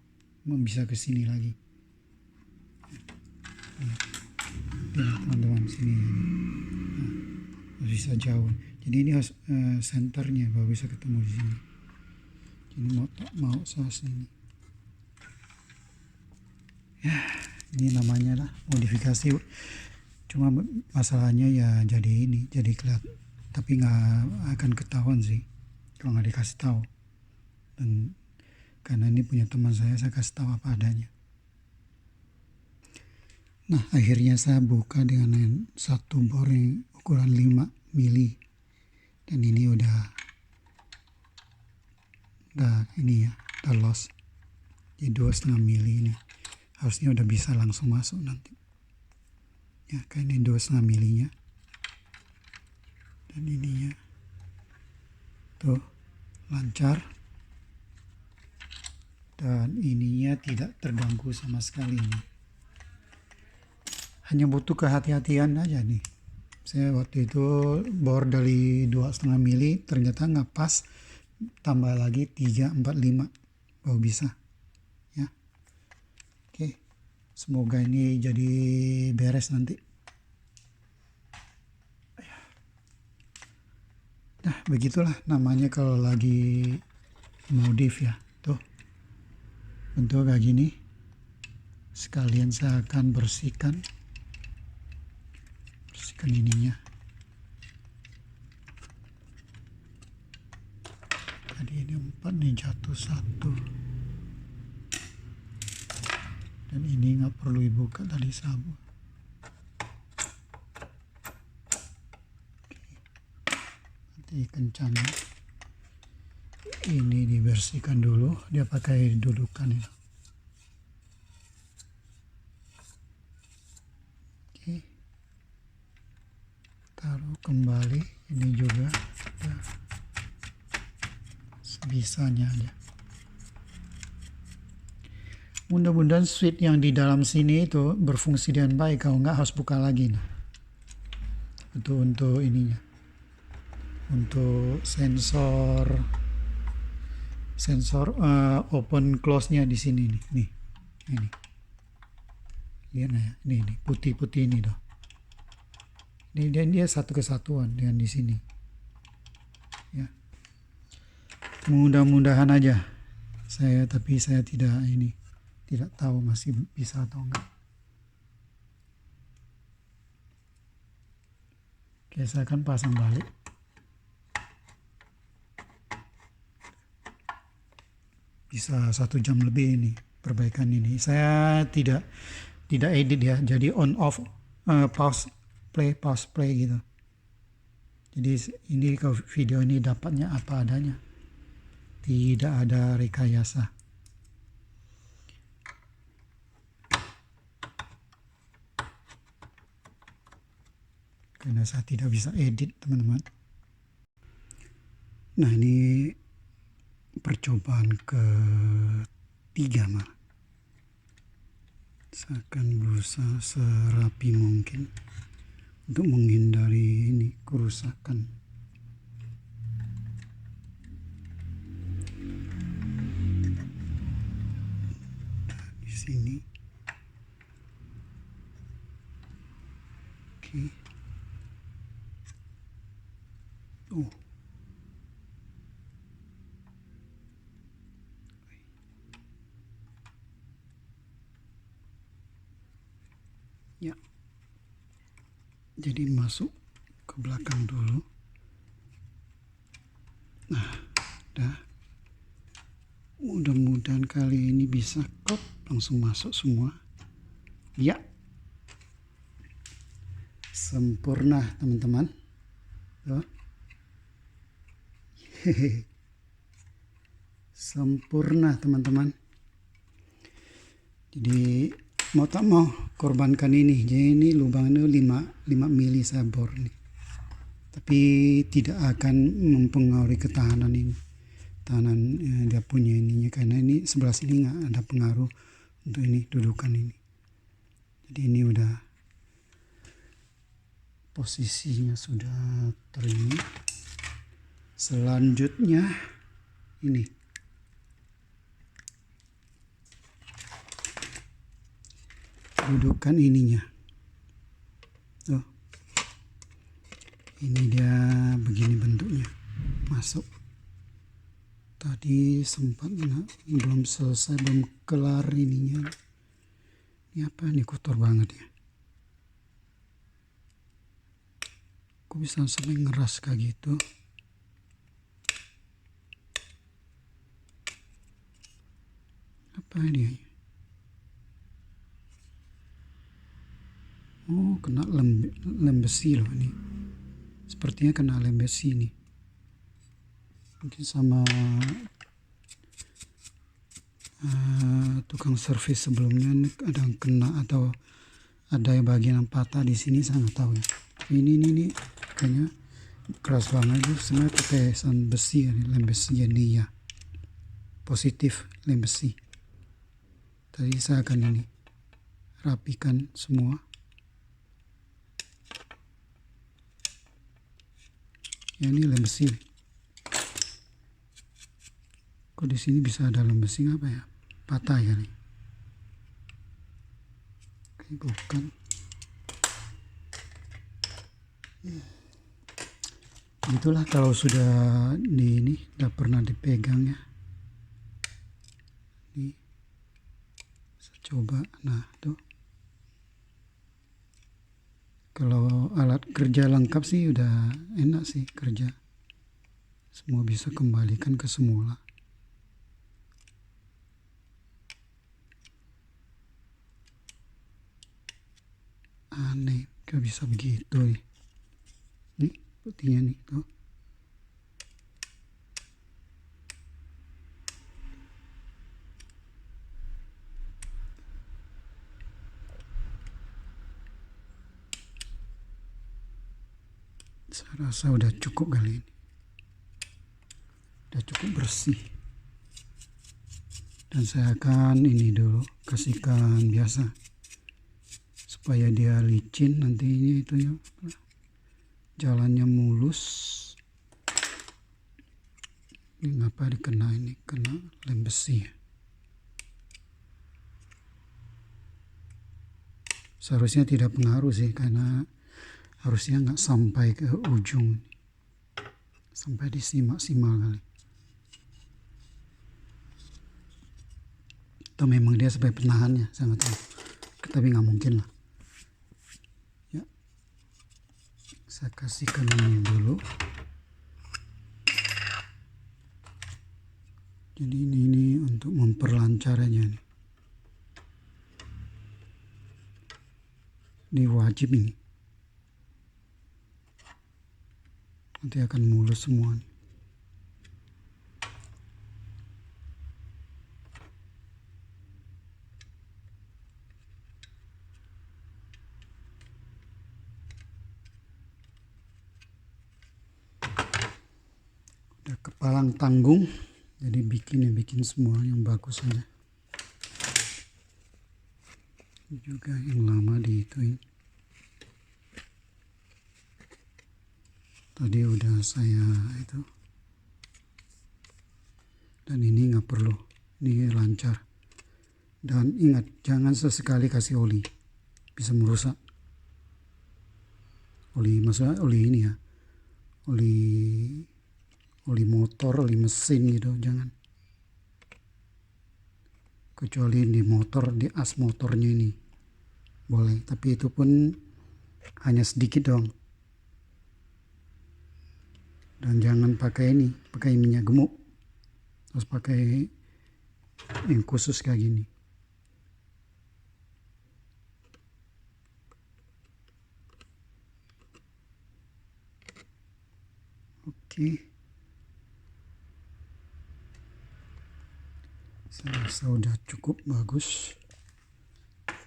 bisa ke sini lagi. Nah, teman-teman sini, nah, bisa jauh. Jadi ini harus senternya baru bisa ketemu di sini. Ini mau saya sini. Ya, ini namanya lah modifikasi. Cuma masalahnya ya jadi ini, jadi kelihatan. Tapi nggak akan ketahuan sih kalau nggak dikasih tahu. Dan karena ini punya teman saya kasih tahu apa adanya. Nah, akhirnya saya buka dengan satu bor yang ukuran 5 mili. Dan ini udah ini ya, udah los. Jadi 2,5 mili ini harusnya udah bisa langsung masuk nanti. Ya, kayak ini 2,5 milinya. Dan ininya tuh lancar. Dan ininya tidak terganggu sama sekali ini. Hanya butuh kehati-hatian aja nih. Saya waktu itu bor dari 2,5 mili ternyata nggak pas, tambah lagi 3, 4, 5 baru bisa ya. Oke, semoga ini jadi beres nanti. Nah, begitulah namanya kalau lagi modif ya. Tuh, bentuk kayak gini. Sekalian saya akan bersihkan ininya. Tadi ini 4 nih, jatuh 1. Dan ini nggak perlu dibuka tadi sabu. Nanti kencangnya. Ini dibersihkan dulu, dia pakai dudukan itu. Oke, taruh kembali. Ini juga ya, sebisanya aja. Mudah-mudahan switch yang di dalam sini itu berfungsi dengan baik. Kalau nggak harus buka lagi nih. Untuk ininya, untuk sensor open close-nya di sini nih. Ini. Lihat ya, ini putih-putih ini doh. Ini dia satu kesatuan dengan di sini. Ya. Mudah-mudahan aja. Tapi saya tidak tahu masih bisa atau enggak. Oke, saya akan pasang balik. Bisa 1 jam lebih ini perbaikan ini. Saya tidak edit ya, jadi on off, pause play gitu. Jadi ini kalau video ini dapatnya apa adanya, tidak ada rekayasa. Karena saya tidak bisa edit, teman-teman. Nah, ini percobaan ketiga mah. Saya akan berusaha serapi mungkin untuk menghindari ini kerusakan. Di sini. Oke. Oh. Ya. Jadi masuk ke belakang dulu. Nah, dah. Mudah-mudahan kali ini bisa kok langsung masuk semua. Ya. Sempurna, teman-teman. Sempurna, teman-teman. Jadi mau tak mau korbankan ini. Jadi ini lubangnya 5 mili saya bor nih. Tapi tidak akan mempengaruhi ketahanan ini. Tahanan dia punya ininya, karena ini sebelah sini nggak ada pengaruh untuk ini dudukan ini. Jadi ini udah posisinya sudah terini. Selanjutnya ini dudukan ininya. Tuh. Ini dia begini bentuknya. Masuk. Tadi sempat belum selesai, belum kelar ininya. Ini apa? Ini kotor banget ya. Kok bisa sampai ngeras kayak gitu? Apa ini? Oh, kena lem besi loh ini. Sepertinya kena lem besi nih. Mungkin sama tukang servis sebelumnya ada yang kena atau ada yang bagian yang patah di sini, saya nggak tahu ya. Ini kayaknya keras banget tuh, sebenarnya tetesan besi ya, lem besi ya, nih ya. Positif lem besi. Tadi saya akan ini rapikan semua. Ya, ini lem besi. Kok di sini bisa ada lem besi, apa ya? Patah ya nih. Oke, bukan. Itulah kalau sudah ini udah pernah dipegang ya. Ini saya coba. Nah, tuh. Kalau alat kerja lengkap sih udah enak sih kerja. Semua bisa kembalikan ke semula. Aneh, gak bisa begitu nih. Nih, putihnya nih tuh. Saya rasa udah cukup kali ini, udah cukup bersih. Dan saya akan ini dulu kasihkan biasa supaya dia licin nantinya itu ya, jalannya mulus. Ini ngapa dikena ini, kena lem besi ya. Seharusnya tidak pengaruh sih, karena harusnya nggak sampai ke ujung, sampai disimak-simak kali. Atau memang dia sebagai penahannya, saya nggak tahu. Tapi nggak mungkin lah. Ya, saya kasihkan ini dulu. Jadi ini untuk memperlancar aja nih. Ini wajib ini. Nanti akan mulus semua nih. Udah kepalang tanggung, jadi bikin semua yang bagus aja. Juga yang lama diituin. Tadi udah saya itu. Dan ini nggak perlu, ini lancar. Dan ingat, jangan sesekali kasih oli, bisa merusak. Oli, maksudnya oli ini ya, oli motor, oli mesin gitu, jangan. Kecuali di motor, di as motornya ini boleh, tapi itu pun hanya sedikit dong. Dan jangan pakai ini, pakai minyak gemuk, harus pakai yang khusus kayak gini. Oke. Saya rasa udah cukup bagus,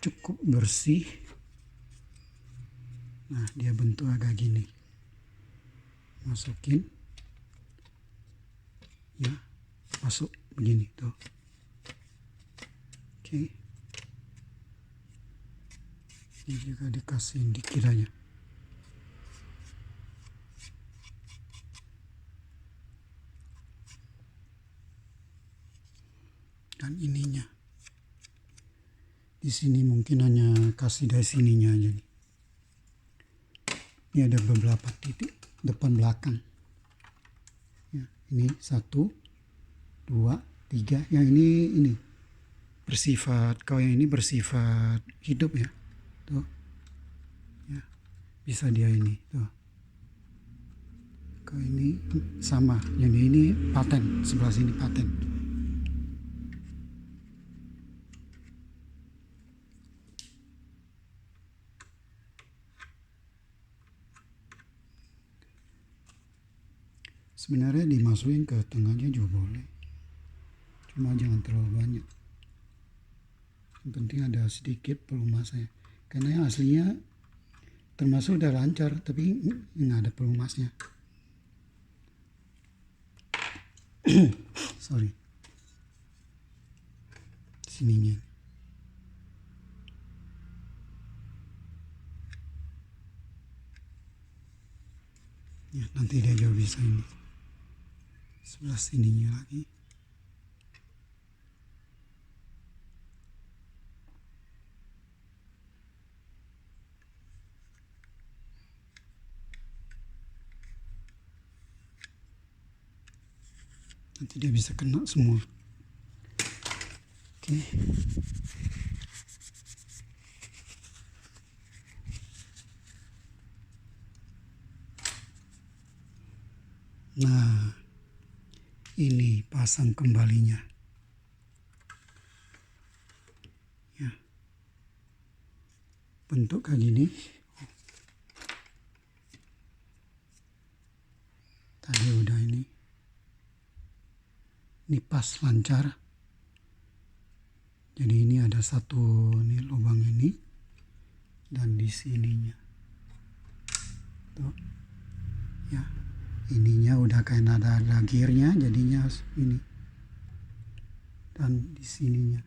cukup bersih. Nah, dia bentuk agak gini. Masukin, ya, masuk begini tuh. Oke. Ini juga dikasih dikit aja. Dan ininya di sini mungkin hanya kasih dari sininya aja nih. Ini ada beberapa titik depan belakang ya, ini 1, 2, 3. Yang ini bersifat, kalau yang ini bersifat hidup ya, tuh ya, bisa dia ini tuh. Kalau ini sama, yang ini paten, sebelah sini paten. Sebenarnya dimasukin ke tengahnya juga boleh, cuma jangan terlalu banyak. Yang penting ada sedikit pelumasnya, karena yang aslinya termasuk udah lancar, tapi nggak ada pelumasnya. Sorry, sininya. Ya, nanti dia juga bisa ini. Sebelah sininya lagi. Nanti dia bisa kena semua. Oke. Nah, ini pasang kembalinya. Ya. Bentuk kayak gini. Tadi udah ini. Ini pas lancar. Jadi ini ada satu nih lubang ini dan di sininya. Tuh. Ya, ininya udah kayak ada gearnya, jadinya ini. Dan di sininya.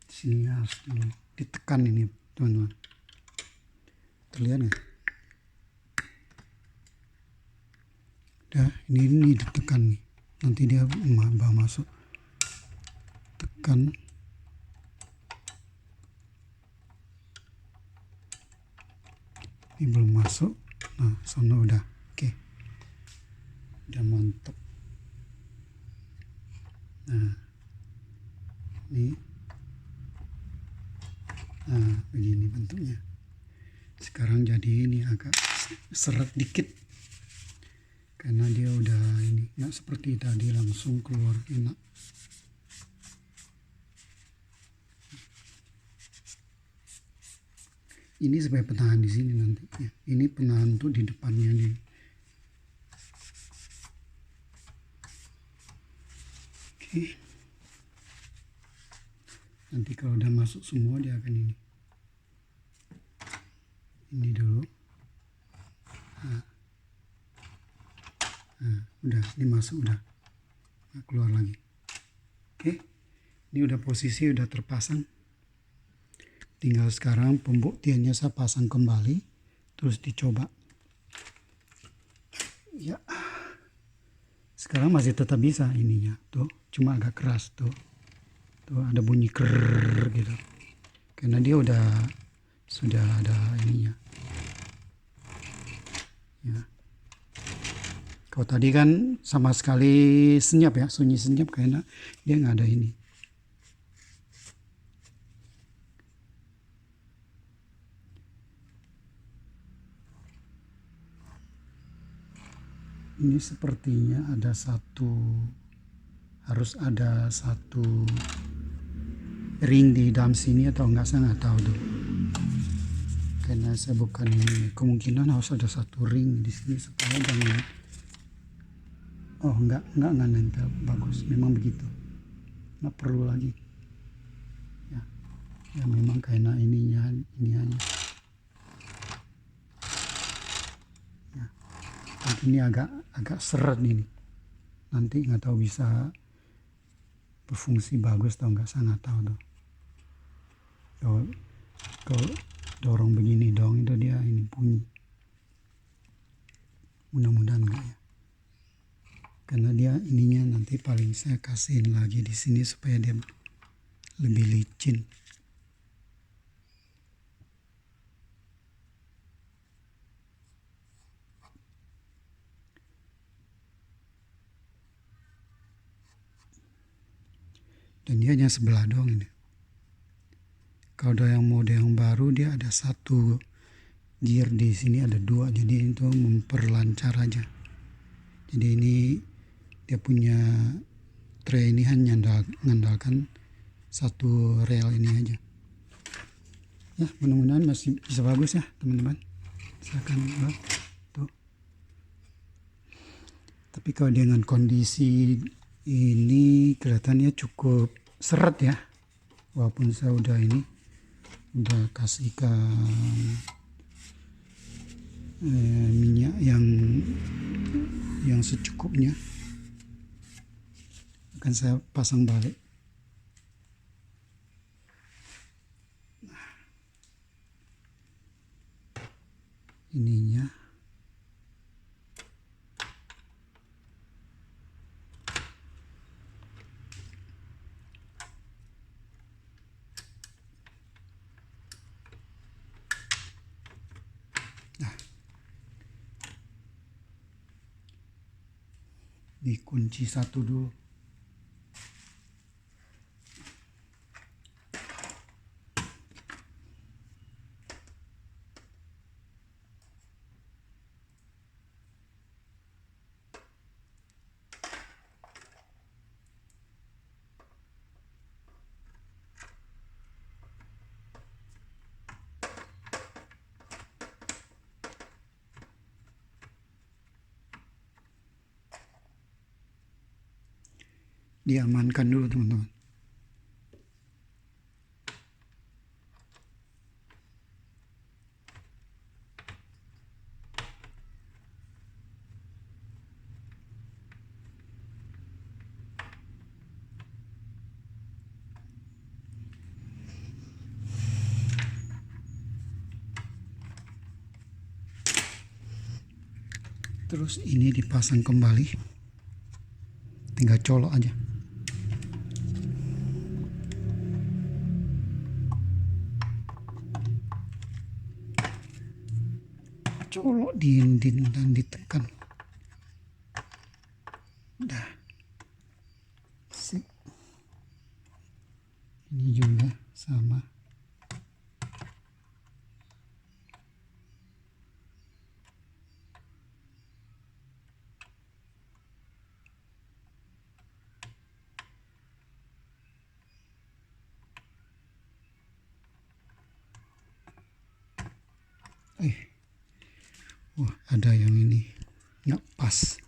Sini harus ditekan ini teman-teman, terlihat nggak? Udah, ini ditekan nih, nanti dia masuk, tekan, ini belum masuk, nah sana udah, oke, udah mantap. Nah ini, nah begini bentuknya. Sekarang jadi ini agak seret dikit karena dia udah ini, nggak seperti tadi langsung keluar enak. Ini supaya penahan di sini nanti ya. Ini penahan tuh di depannya nih. Oke. Nanti kalau udah masuk semua dia akan ini. Ini dulu. Nah, udah, ini masuk udah. Nah, keluar lagi. Oke. Ini udah posisi udah terpasang. Tinggal sekarang pembuktiannya saya pasang kembali, terus dicoba. Ya. Sekarang masih tetap bisa ininya, tuh, cuma agak keras tuh. Tuh ada bunyi krrrr gitu. Karena dia sudah ada ininya. Ya. Kalau tadi kan sama sekali senyap ya, sunyi senyap karena dia nggak ada ini. Ini sepertinya harus ada satu ring di dalam sini atau enggak, saya nggak tahu tuh. Karena saya bukan ini, kemungkinan harus ada satu ring di sini supaya jangan, oh enggak nempel, bagus, memang begitu, nggak perlu lagi. Ya memang karena ininya ini aja. Ya, ini agak seret ini. Nanti nggak tahu bisa berfungsi bagus atau enggak, saya nggak tahu tuh. Kalau dorong begini dong itu dia ini bunyi. Mudah-mudahan enggak ya. Karena dia ininya nanti paling saya kasihin lagi di sini supaya dia lebih licin. Dan dia hanya sebelah doang ini. Kalau ada yang mode yang baru dia ada satu gear, di sini ada dua, jadi itu memperlancar aja. Jadi ini dia punya tray ini hanya mengandalkan satu rel ini aja. Ya mudah-mudahan masih bisa bagus ya teman-teman. Misalkan tuh. Tapi kalau dengan kondisi ini kelihatannya cukup seret ya. Walaupun saya udah kasihkan minyak yang secukupnya. Akan saya pasang balik. Ininya dikunci satu dulu. Diamankan dulu teman-teman. Terus ini dipasang kembali, tinggal colok aja. Colok dinding dan ditekan. Udah. Sip. Ini juga sama. Wah, ada yang ini nggak pas.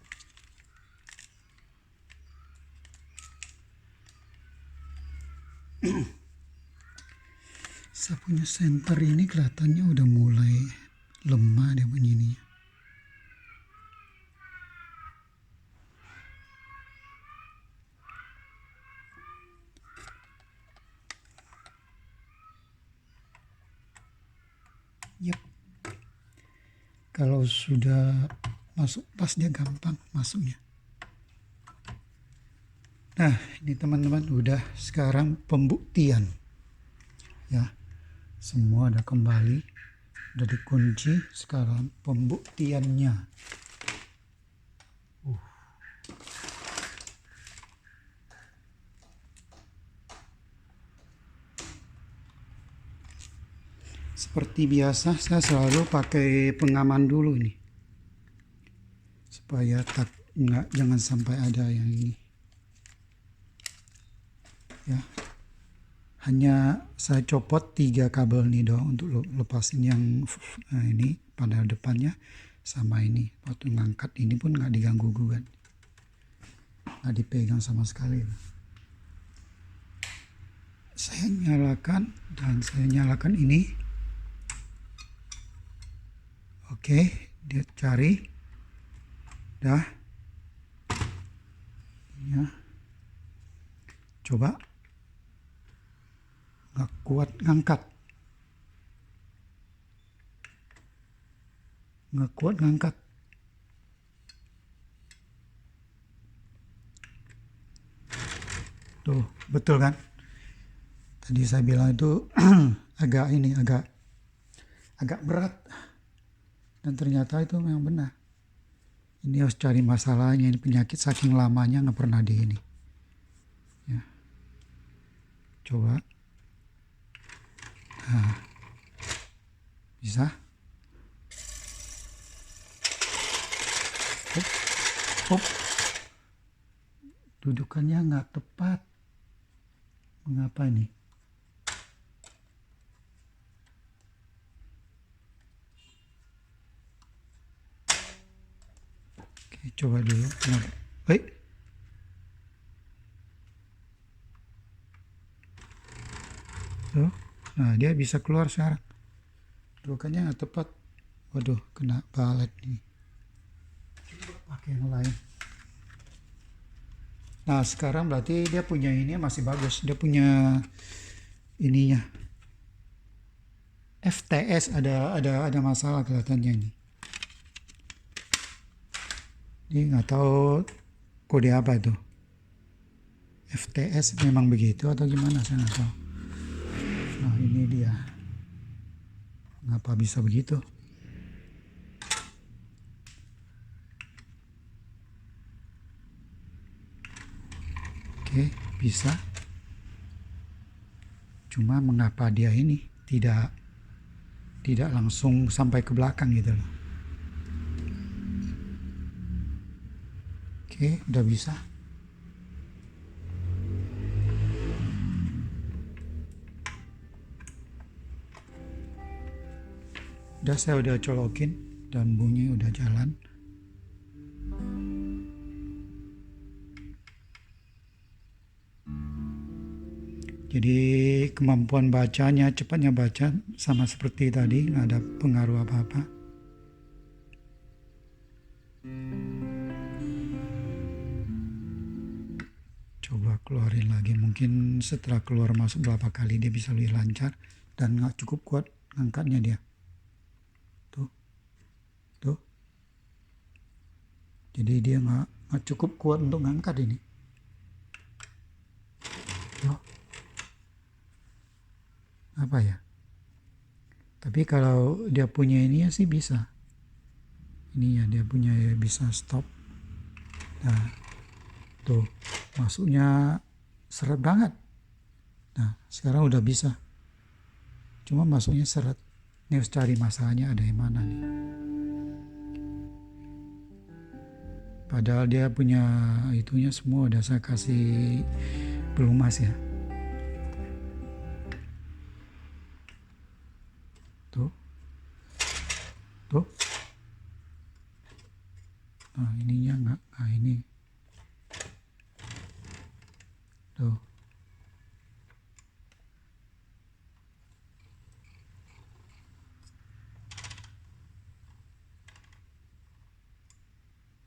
Saya punya senter ini kelihatannya udah mulai lemah dia bunyinya. Yap. Kalau sudah masuk pas dia gampang masuknya. Nah, ini teman-teman udah sekarang pembuktian. Ya. Semua udah kembali, udah dikunci, sekarang pembuktiannya. Seperti biasa saya selalu pakai pengaman dulu nih, supaya jangan sampai ada yang ini. Ya. Hanya saya copot 3 kabel nih doang untuk lepasin yang ini panel depannya sama ini. Waktu ngangkat ini pun nggak diganggu gugat, nggak dipegang sama sekali. Saya nyalakan dan saya nyalakan ini. Oke, dia cari. Dah. Ya. Coba. Nggak kuat ngangkat. Nggak kuat ngangkat. Tuh, betul kan? Tadi saya bilang itu agak berat. Dan ternyata itu memang benar. Ini harus cari masalahnya. Ini penyakit saking lamanya nggak pernah di ini. Ya. Coba. Nah, bisa. Hop. Dudukannya nggak tepat. Mengapa ini? Oke, coba dulu. Baik. Tuh. Nah, dia bisa keluar sekarang. Dudukannya nggak tepat. Waduh, kena balet nih. Coba pakai yang lain. Nah, sekarang berarti dia punya ini masih bagus. Dia punya ininya. FTS ada masalah kelihatannya ini. Ini nggak tahu kode apa itu. FTS memang begitu atau gimana, saya nggak tahu. Nah, ini dia. Kenapa bisa begitu? Oke, bisa. Cuma mengapa dia ini tidak langsung sampai ke belakang gitu loh. Oke, udah bisa. Saya udah colokin dan bunyi udah jalan. Jadi kemampuan bacanya, cepatnya baca sama seperti tadi, nggak ada pengaruh apa-apa. Coba keluarin lagi, mungkin setelah keluar masuk berapa kali dia bisa lebih lancar dan nggak cukup kuat ngangkatnya dia. Tuh. Jadi dia nggak cukup kuat untuk ngangkat ini. Loh, apa ya? Tapi kalau dia punya ini ya sih bisa. Ini ya dia punya ya bisa stop. Nah, tuh masuknya seret banget. Nah, sekarang udah bisa. Cuma masuknya seret. Ini harus cari masalahnya ada yang mana nih. Padahal dia punya itunya semua udah saya kasih pelumas ya. Tuh. Tuh. Nah, ininya enggak. Nah, ini. Tuh.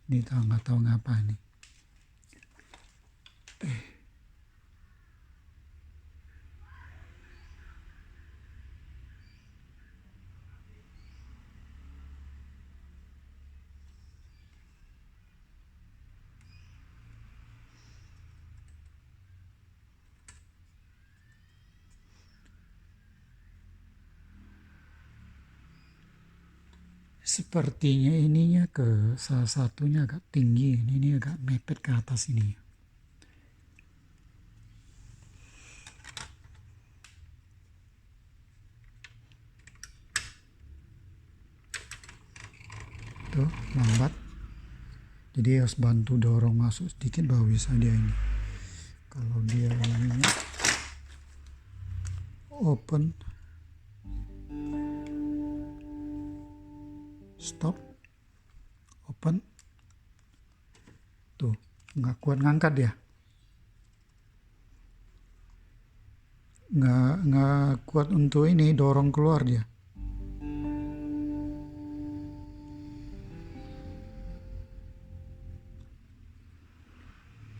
Ini nggak tahu ngapa nih. Sepertinya ininya ke salah satunya agak tinggi, ini agak mepet ke atas ini. Tuh, lambat. Jadi harus bantu dorong masuk sedikit baru bisa dia ini. Kalau dia ini open, stop, open, tuh nggak kuat ngangkat dia, nggak kuat untuk ini dorong keluar dia.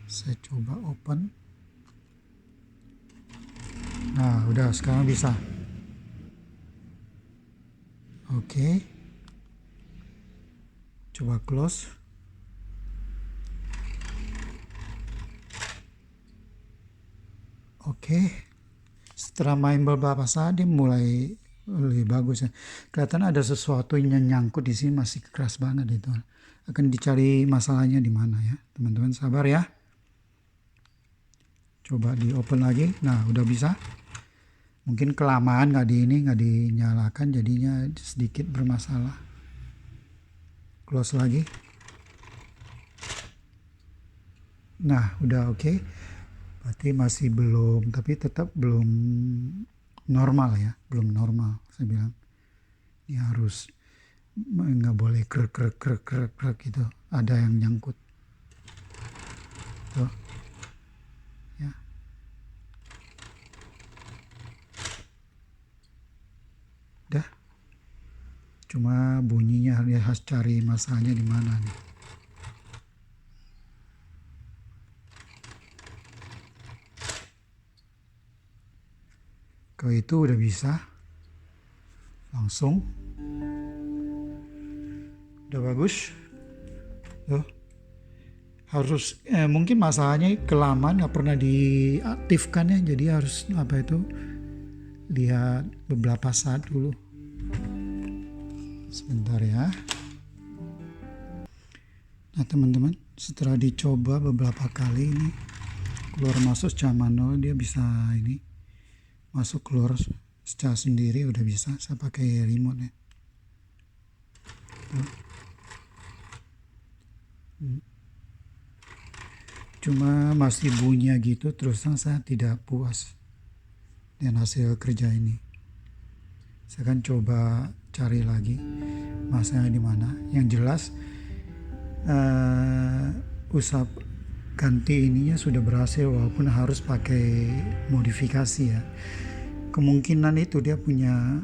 Saya coba open. Nah, udah sekarang bisa. Oke. Coba close. Oke. Setelah main beberapa saat dia mulai lebih bagus ya. Kelihatan ada sesuatu yang nyangkut di sini, masih keras banget itu. Akan dicari masalahnya di mana ya. Teman-teman sabar ya. Coba di open lagi. Nah, udah bisa. Mungkin kelamaan nggak dinyalakan, jadinya sedikit bermasalah. Close lagi. Nah, udah oke. Berarti masih belum, tapi tetap belum normal ya, belum normal saya bilang. Ini harus nggak boleh krek gitu. Ada yang nyangkut. Tuh. Ya. Udah. Cuma bunyinya harus cari masalahnya di mana nih. Kalau itu udah bisa, langsung, udah bagus. Tuh. Harus mungkin masalahnya kelamaan nggak pernah diaktifkan ya, jadi harus lihat beberapa saat dulu. Sebentar ya. Nah teman-teman, setelah dicoba beberapa kali ini keluar masuk secara manual, dia bisa ini masuk keluar secara sendiri udah bisa. Saya pakai remote ya. Cuma masih bunyi gitu, terus saya tidak puas dengan hasil kerja ini. Saya akan coba cari lagi masalahnya di mana. Yang jelas usaha ganti ininya sudah berhasil, walaupun harus pakai modifikasi ya. Kemungkinan itu dia punya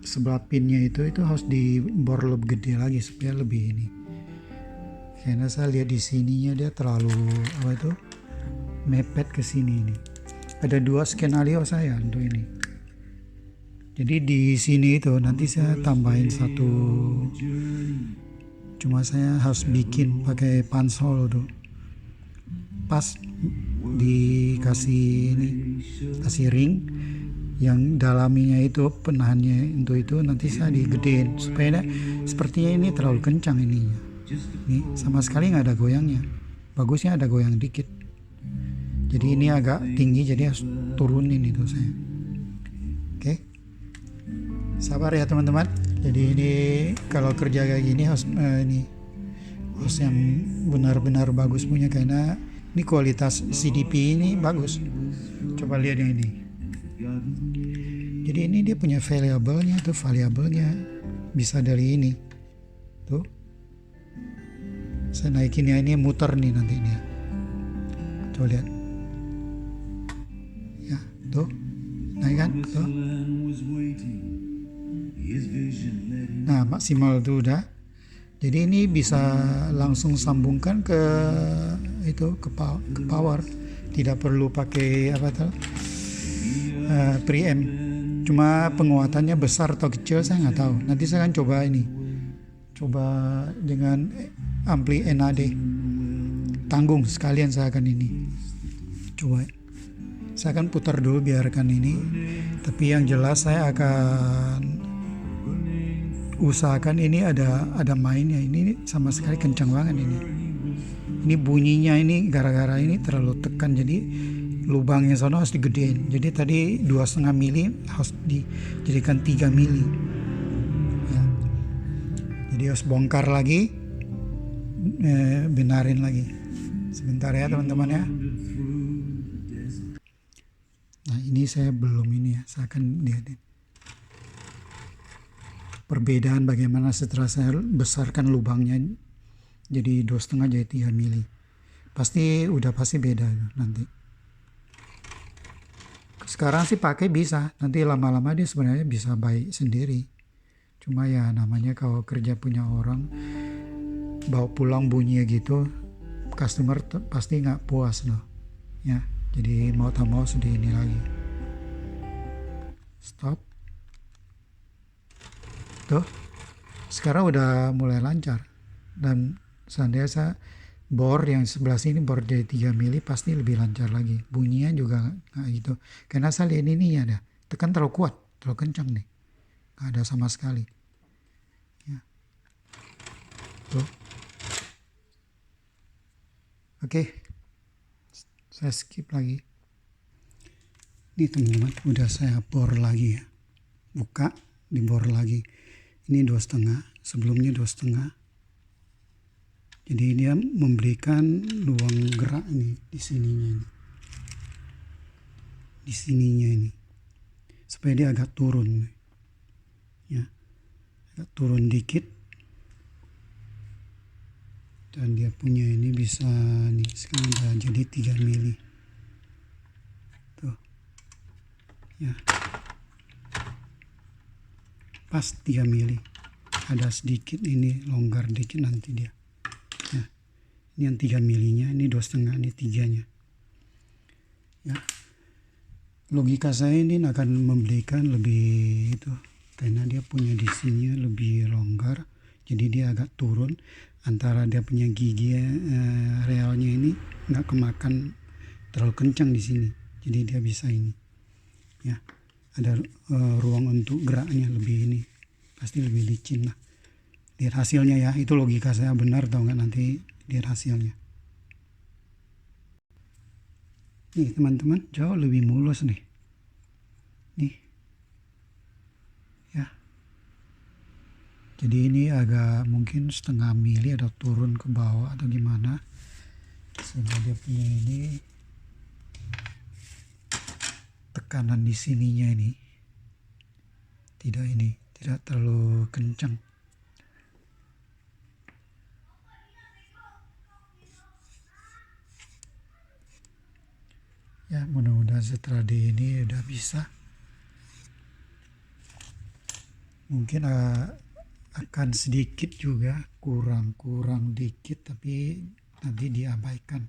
sebelah pinnya itu harus dibor lebih gede lagi supaya lebih ini. Karena saya lihat di sininya dia terlalu mepet ke sini ini. Ada 2 skenario saya untuk ini. Jadi di sini itu nanti saya tambahin satu, cuma saya harus bikin pakai pansol tuh. Pas dikasih ini, kasih ring yang dalaminya itu penahannya itu nanti saya digedein supaya sepertinya ini terlalu kencang ininya. Nih sama sekali nggak ada goyangnya. Bagusnya ada goyang dikit. Jadi ini agak tinggi jadi harus turunin itu saya. Oke. Sabar ya teman-teman. Jadi ini kalau kerja kayak gini harus harus yang benar-benar bagus punya, karena ini kualitas CDP ini bagus. Coba lihat yang ini. Jadi ini dia punya variabelnya tuh, variabelnya bisa dari ini. Tuh. Saya naikin ya, ini muter nih nanti dia. Coba lihat. Ya, tuh. Naik kan? Tuh. Nah, maksimal tuh udah. Jadi ini bisa langsung sambungkan ke itu ke power. Tidak perlu pakai apa tuh? Preamp. Cuma penguatannya besar atau kecil saya nggak tahu. Nanti saya akan coba ini. Coba dengan ampli NAD. Tanggung sekalian saya akan ini. Coba. Saya akan putar dulu biarkan ini. Tapi yang jelas saya akan usahakan ini ada mainnya. Ini sama sekali kencang banget ini. Ini bunyinya ini gara-gara ini terlalu tekan, jadi lubangnya sana harus digedein. Jadi tadi 2,5 mili harus dijadikan 3 mili. Ya. Jadi harus bongkar lagi, benarin lagi. Sebentar ya teman-teman ya. Nah ini saya belum ini ya, saya akan lihatin perbedaan bagaimana setelah saya besarkan lubangnya jadi 2,5 jadi 3 mili. Pasti beda nanti. Sekarang sih pakai bisa, nanti lama-lama dia sebenarnya bisa baik sendiri. Cuma ya namanya kalau kerja punya orang bawa pulang bunyinya gitu, customer pasti nggak puas loh. Ya, jadi mau tak mau sedih ini lagi. Stop. Tuh, sekarang udah mulai lancar. Dan seandainya bor yang sebelah sini bor dari 3 mili pasti lebih lancar lagi. Bunyinya juga nggak gitu. Karena saya lihat ini ada tekan terlalu kuat, terlalu kencang nih. Nggak ada sama sekali. Ya. Tuh. Oke. Saya skip lagi. Ini teman-teman udah saya bor lagi ya. Buka, dibor lagi. Ini 2,5, sebelumnya 2,5. Jadi dia memberikan ruang gerak ini di sininya ini. Di sininya ini. Supaya dia agak turun. Ya. Agak turun dikit. Dan dia punya ini bisa nih sekarang udah jadi 3 mili. Tuh. Ya. Pas 3 mili. Ada sedikit ini longgar dikit nanti dia. Nah, ini yang 3 milinya, ini 2,5, ini 3-nya. Ya. Logika saya ini akan memberikan lebih itu, karena dia punya di sini lebih longgar, jadi dia agak turun antara dia punya gigi realnya ini nggak kemakan terlalu kencang di sini, jadi dia bisa ini. Ya. Ada ruang untuk geraknya lebih ini, pasti lebih licin lah. Lihat hasilnya ya, itu logika saya benar atau enggak, nanti lihat hasilnya. Nih teman-teman, jauh lebih mulus nih. Nih. Ya. Jadi ini agak mungkin 0,5 mili atau turun ke bawah atau gimana. Sehingga dia punya ini tekanan di sininya ini tidak terlalu kencang. Ya mudah-mudahan setelah di ini udah bisa. Mungkin akan sedikit juga kurang dikit, tapi nanti diabaikan.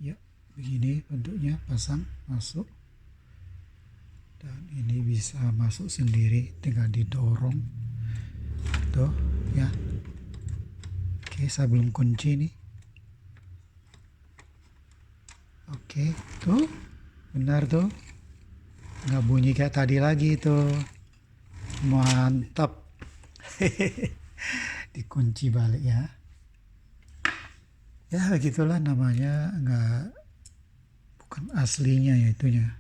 Ya begini bentuknya, pasang masuk, dan ini bisa masuk sendiri tinggal didorong tuh ya. Oke, saya belum kunci nih. Oke, tuh benar tuh, nggak bunyi kayak tadi lagi tuh. Mantap. Dikunci balik ya. Ya begitulah namanya, bukan aslinya ya itunya.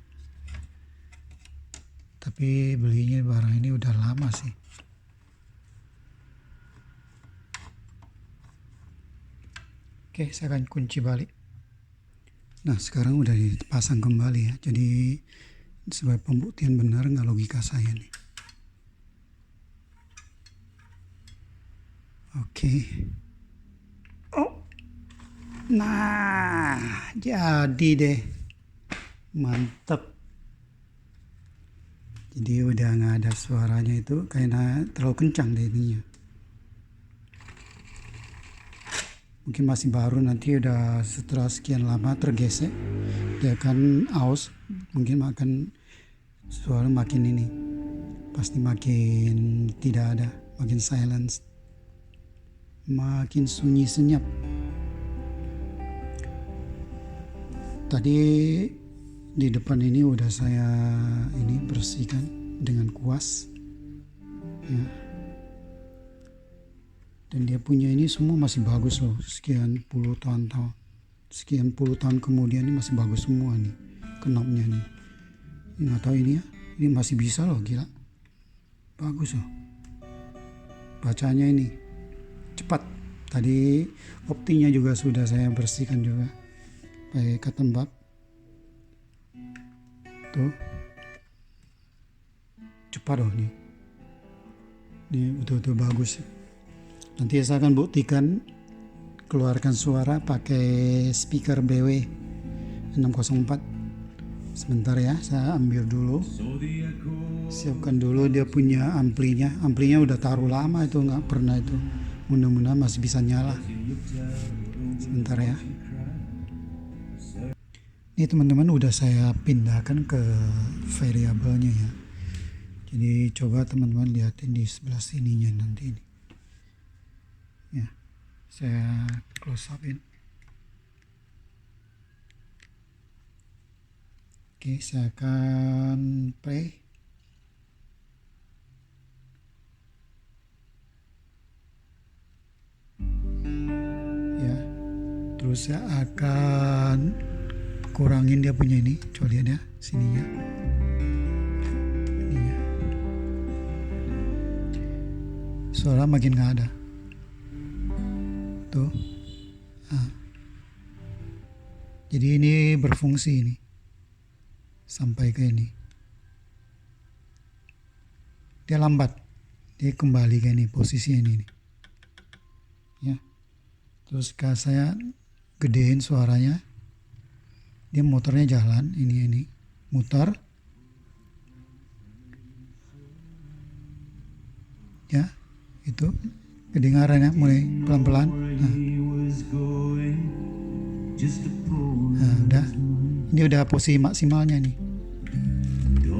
Tapi belinya barang ini udah lama sih. Oke, saya akan kunci balik. Nah, sekarang udah dipasang kembali ya. Jadi sebagai pembuktian benar nggak logika saya nih. Oke. Oh, nah jadi deh, mantep. Jadi udah nggak ada suaranya itu karena terlalu kencang deh ininya. Mungkin masih baru, nanti udah setelah sekian lama tergesek dia akan aus, mungkin akan suara makin ini, pasti makin tidak ada, makin silence, makin sunyi senyap. Tadi di depan ini udah saya ini bersihkan dengan kuas ya. Dan dia punya ini semua masih bagus loh, sekian puluh tahun kemudian ini masih bagus semua nih knobnya nih. Nggak tahu ini ya, ini masih bisa loh, gila, bagus loh. Bacanya ini cepat. Tadi optinya juga sudah saya bersihkan juga pakai cotton bud. Tuh cepat loh nih, ini betul-betul bagus. Nanti saya akan buktikan keluarkan suara pakai speaker BW 604. Sebentar ya, saya ambil dulu, siapkan dulu dia punya amplinya. Amplinya udah taruh lama itu, nggak pernah itu, mudah-mudahan masih bisa nyala. Sebentar ya. Ini teman-teman udah saya pindahkan ke variabelnya ya. Jadi coba teman-teman lihatin di sebelah sininya nanti ini. Ya, saya close upin. Oke, saya akan play. Ya, terus saya akan kurangin dia punya ini. Coba lihat ya, sininya. Ininya. Suara makin nggak ada. Tuh. Nah. Jadi ini berfungsi ini sampai ke ini. Dia lambat, dia kembali ke ini posisi ini nih. Ya. Terus kalau saya gedein suaranya, dia motornya jalan, ini muter. Ya, itu kedengaran ya, mulai pelan-pelan. Nah, udah. Ini udah posisi maksimalnya nih. Ya.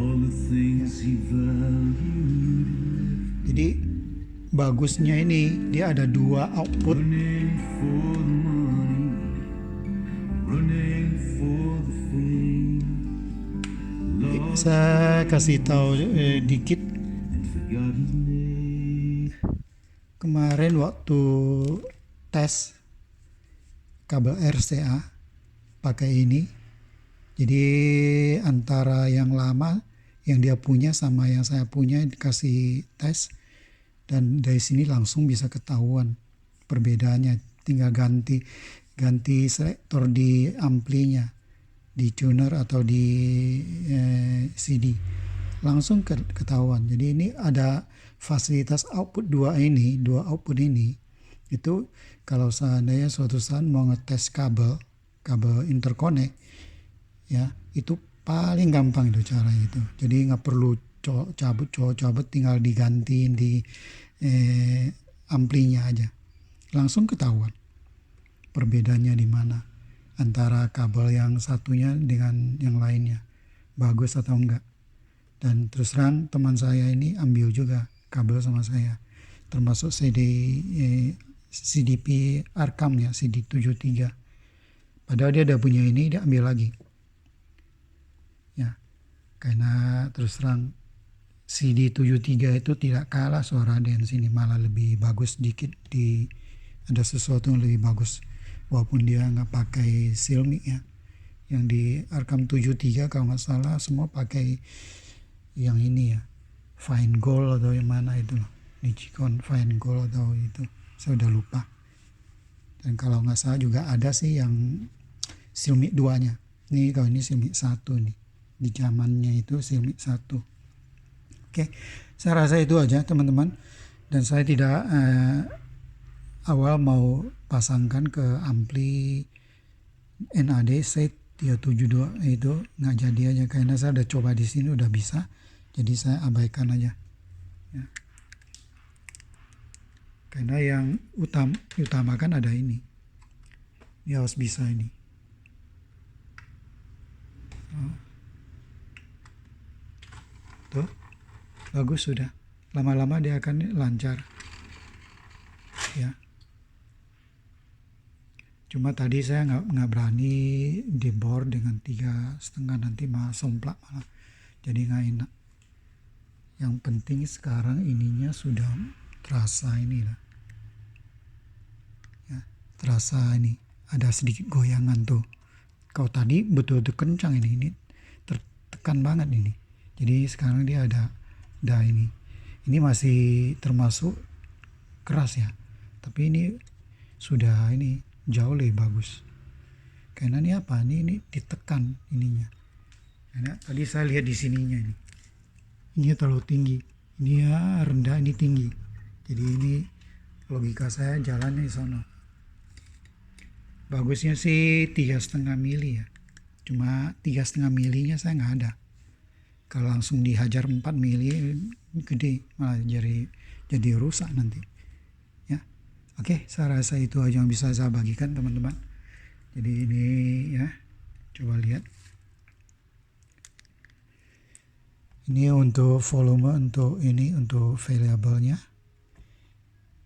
Jadi bagusnya ini dia ada dua output. Saya kasih tahu dikit. Kemarin waktu tes kabel RCA pakai ini, jadi antara yang lama yang dia punya sama yang saya punya dikasih tes, dan dari sini langsung bisa ketahuan perbedaannya. Tinggal ganti selektor di amplinya, di tuner atau di CD, langsung ketahuan. Jadi ini ada fasilitas output dua output ini. Itu kalau seandainya suatu saat mau ngetes kabel interconnect ya, itu paling gampang itu caranya itu. Jadi nggak perlu cabut, tinggal digantiin di amplinya aja, langsung ketahuan perbedaannya di mana antara kabel yang satunya dengan yang lainnya, bagus atau enggak. Dan terus terang teman saya ini ambil juga kabel sama saya, termasuk CDP Arkham ya, CD73. Padahal dia udah punya ini, dia ambil lagi ya, karena terus terang CD73 itu tidak kalah suara dance ini, malah lebih bagus dikit, ada sesuatu yang lebih bagus walaupun dia nggak pakai Silmic ya. Yang di Arkham 73 kalau nggak salah semua pakai yang ini ya, Fine Gold atau yang mana itu loh, Nichicon Fine Gold atau itu, saya udah lupa. Dan kalau nggak salah juga ada sih yang Silmic 2 nya. Ini kalau ini Silmic 1 nih, di zamannya itu Silmic 1. Oke, saya rasa itu aja teman-teman. Dan saya tidak awal mau pasangkan ke ampli NAD set 372 itu nggak jadi aja, karena saya udah coba di sini udah bisa, jadi saya abaikan aja ya. Karena yang utamakan ada ini harus bisa ini. Tuh bagus, sudah lama-lama dia akan lancar ya. Cuma tadi saya nggak berani dibor dengan 3,5, nanti malah somplak malah, jadi nggak enak. Yang penting sekarang ininya sudah terasa ini lah ya, terasa ini ada sedikit goyangan tuh. Kalau tadi betul-betul kencang ini tertekan banget ini. Jadi sekarang dia ada ini masih termasuk keras ya, tapi ini sudah ini jauh lebih bagus. Karena ini apa? Ini ditekan ininya. Karena tadi saya lihat di sininya ini terlalu tinggi. Ini ya rendah, ini tinggi. Jadi ini logika saya jalannya di sana. Bagusnya sih 3,5 mili ya. Cuma 3,5 milinya saya nggak ada. Kalau langsung dihajar 4 mili gede, malah jadi rusak nanti. Oke, saya rasa itu aja yang bisa saya bagikan teman-teman. Jadi ini ya, coba lihat. Ini untuk volume, untuk variabelnya.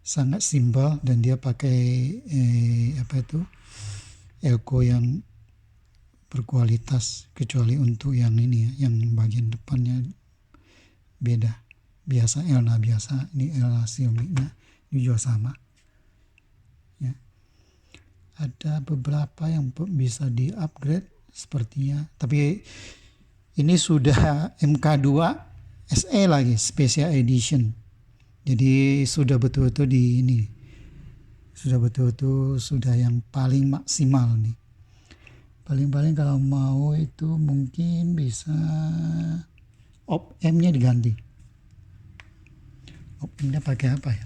Sangat simpel dan dia pakai elko yang berkualitas, kecuali untuk yang ini ya, yang bagian depannya beda. Biasa Elna biasa, ini Elna Silmic-nya, ini juga sama. Ya. Ada beberapa yang bisa di-upgrade sepertinya, tapi ini sudah MK2 SE lagi, Special Edition. Jadi sudah betul-betul sudah yang paling maksimal nih. Paling-paling kalau mau itu mungkin bisa op-M-nya diganti. Op-M-nya pakai apa ya?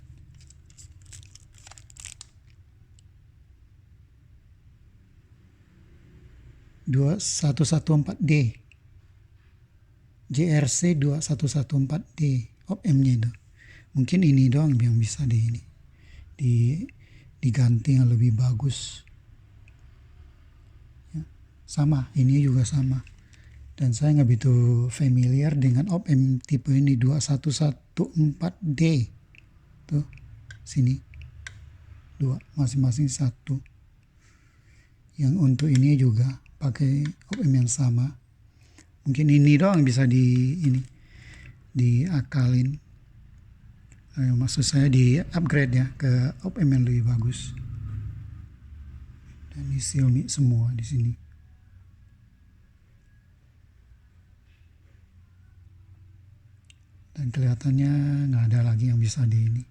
2114D, JRC 2114D op-M-nya itu. Mungkin ini doang yang bisa diganti yang lebih bagus ya. Sama, ini juga sama. Dan saya nggak begitu familiar dengan op-M tipe ini 2114D. Tuh, sini 2, masing-masing 1. Yang untuk ini juga pakai op-M yang sama. Mungkin ini doang bisa diakalin. Maksud saya di upgrade ya ke op-M yang lebih bagus. Dan ini Silmic semua di sini. Dan kelihatannya nggak ada lagi yang bisa di ini.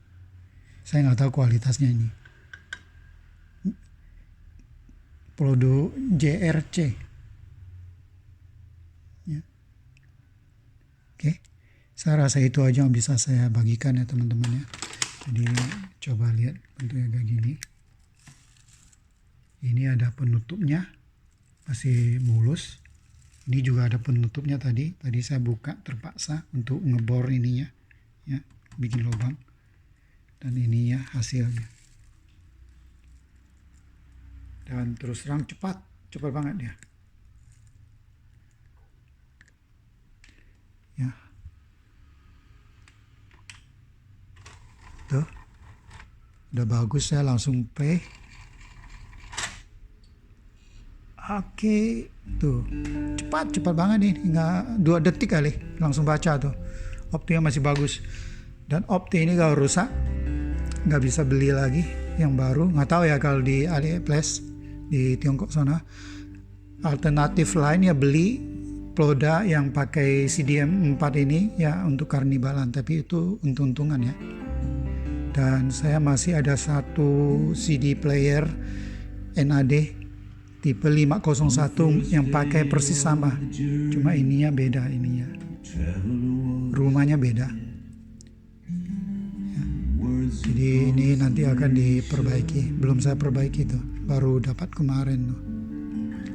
Saya nggak tahu kualitasnya ini. Produk JRC. Ya. Oke. Saya rasa itu aja yang bisa saya bagikan ya teman-teman ya. Jadi coba lihat bentuknya kayak gini. Ini ada penutupnya, masih mulus. Ini juga ada penutupnya tadi. Tadi saya buka terpaksa untuk ngebor ininya, ya, bikin lubang. Dan ini ya hasilnya. Dan terus terang cepat banget dia. Ya. tuh udah bagus, saya langsung play. Oke, tuh cepat banget nih, nggak 2 detik kali langsung baca tuh. Optinya masih bagus, dan Opti ini kalau rusak nggak bisa beli lagi yang baru. Nggak tahu ya kalau di AliExpress di Tiongkok sana. Alternatif lain ya beli Ploda yang pakai CDM 4 ini ya untuk karnivalan, tapi itu untung-untungan ya. Dan saya masih ada satu CD player NAD tipe 501 yang pakai persis sama, cuma ininya beda, ininya rumahnya beda ya. Jadi ini nanti akan diperbaiki, belum saya perbaiki tuh, baru dapat kemarin tuh.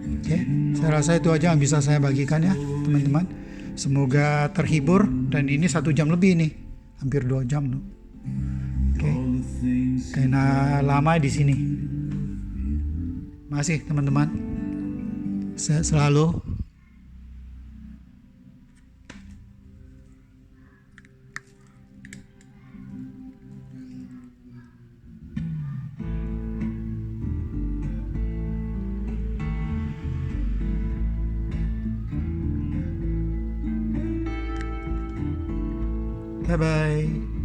Oke, saya rasa itu aja yang bisa saya bagikan ya teman-teman. Semoga terhibur, dan ini 1 jam lebih nih, hampir 2 jam tuh. Oke, karena lama di sini. Masih teman-teman, saya selalu. Bye bye.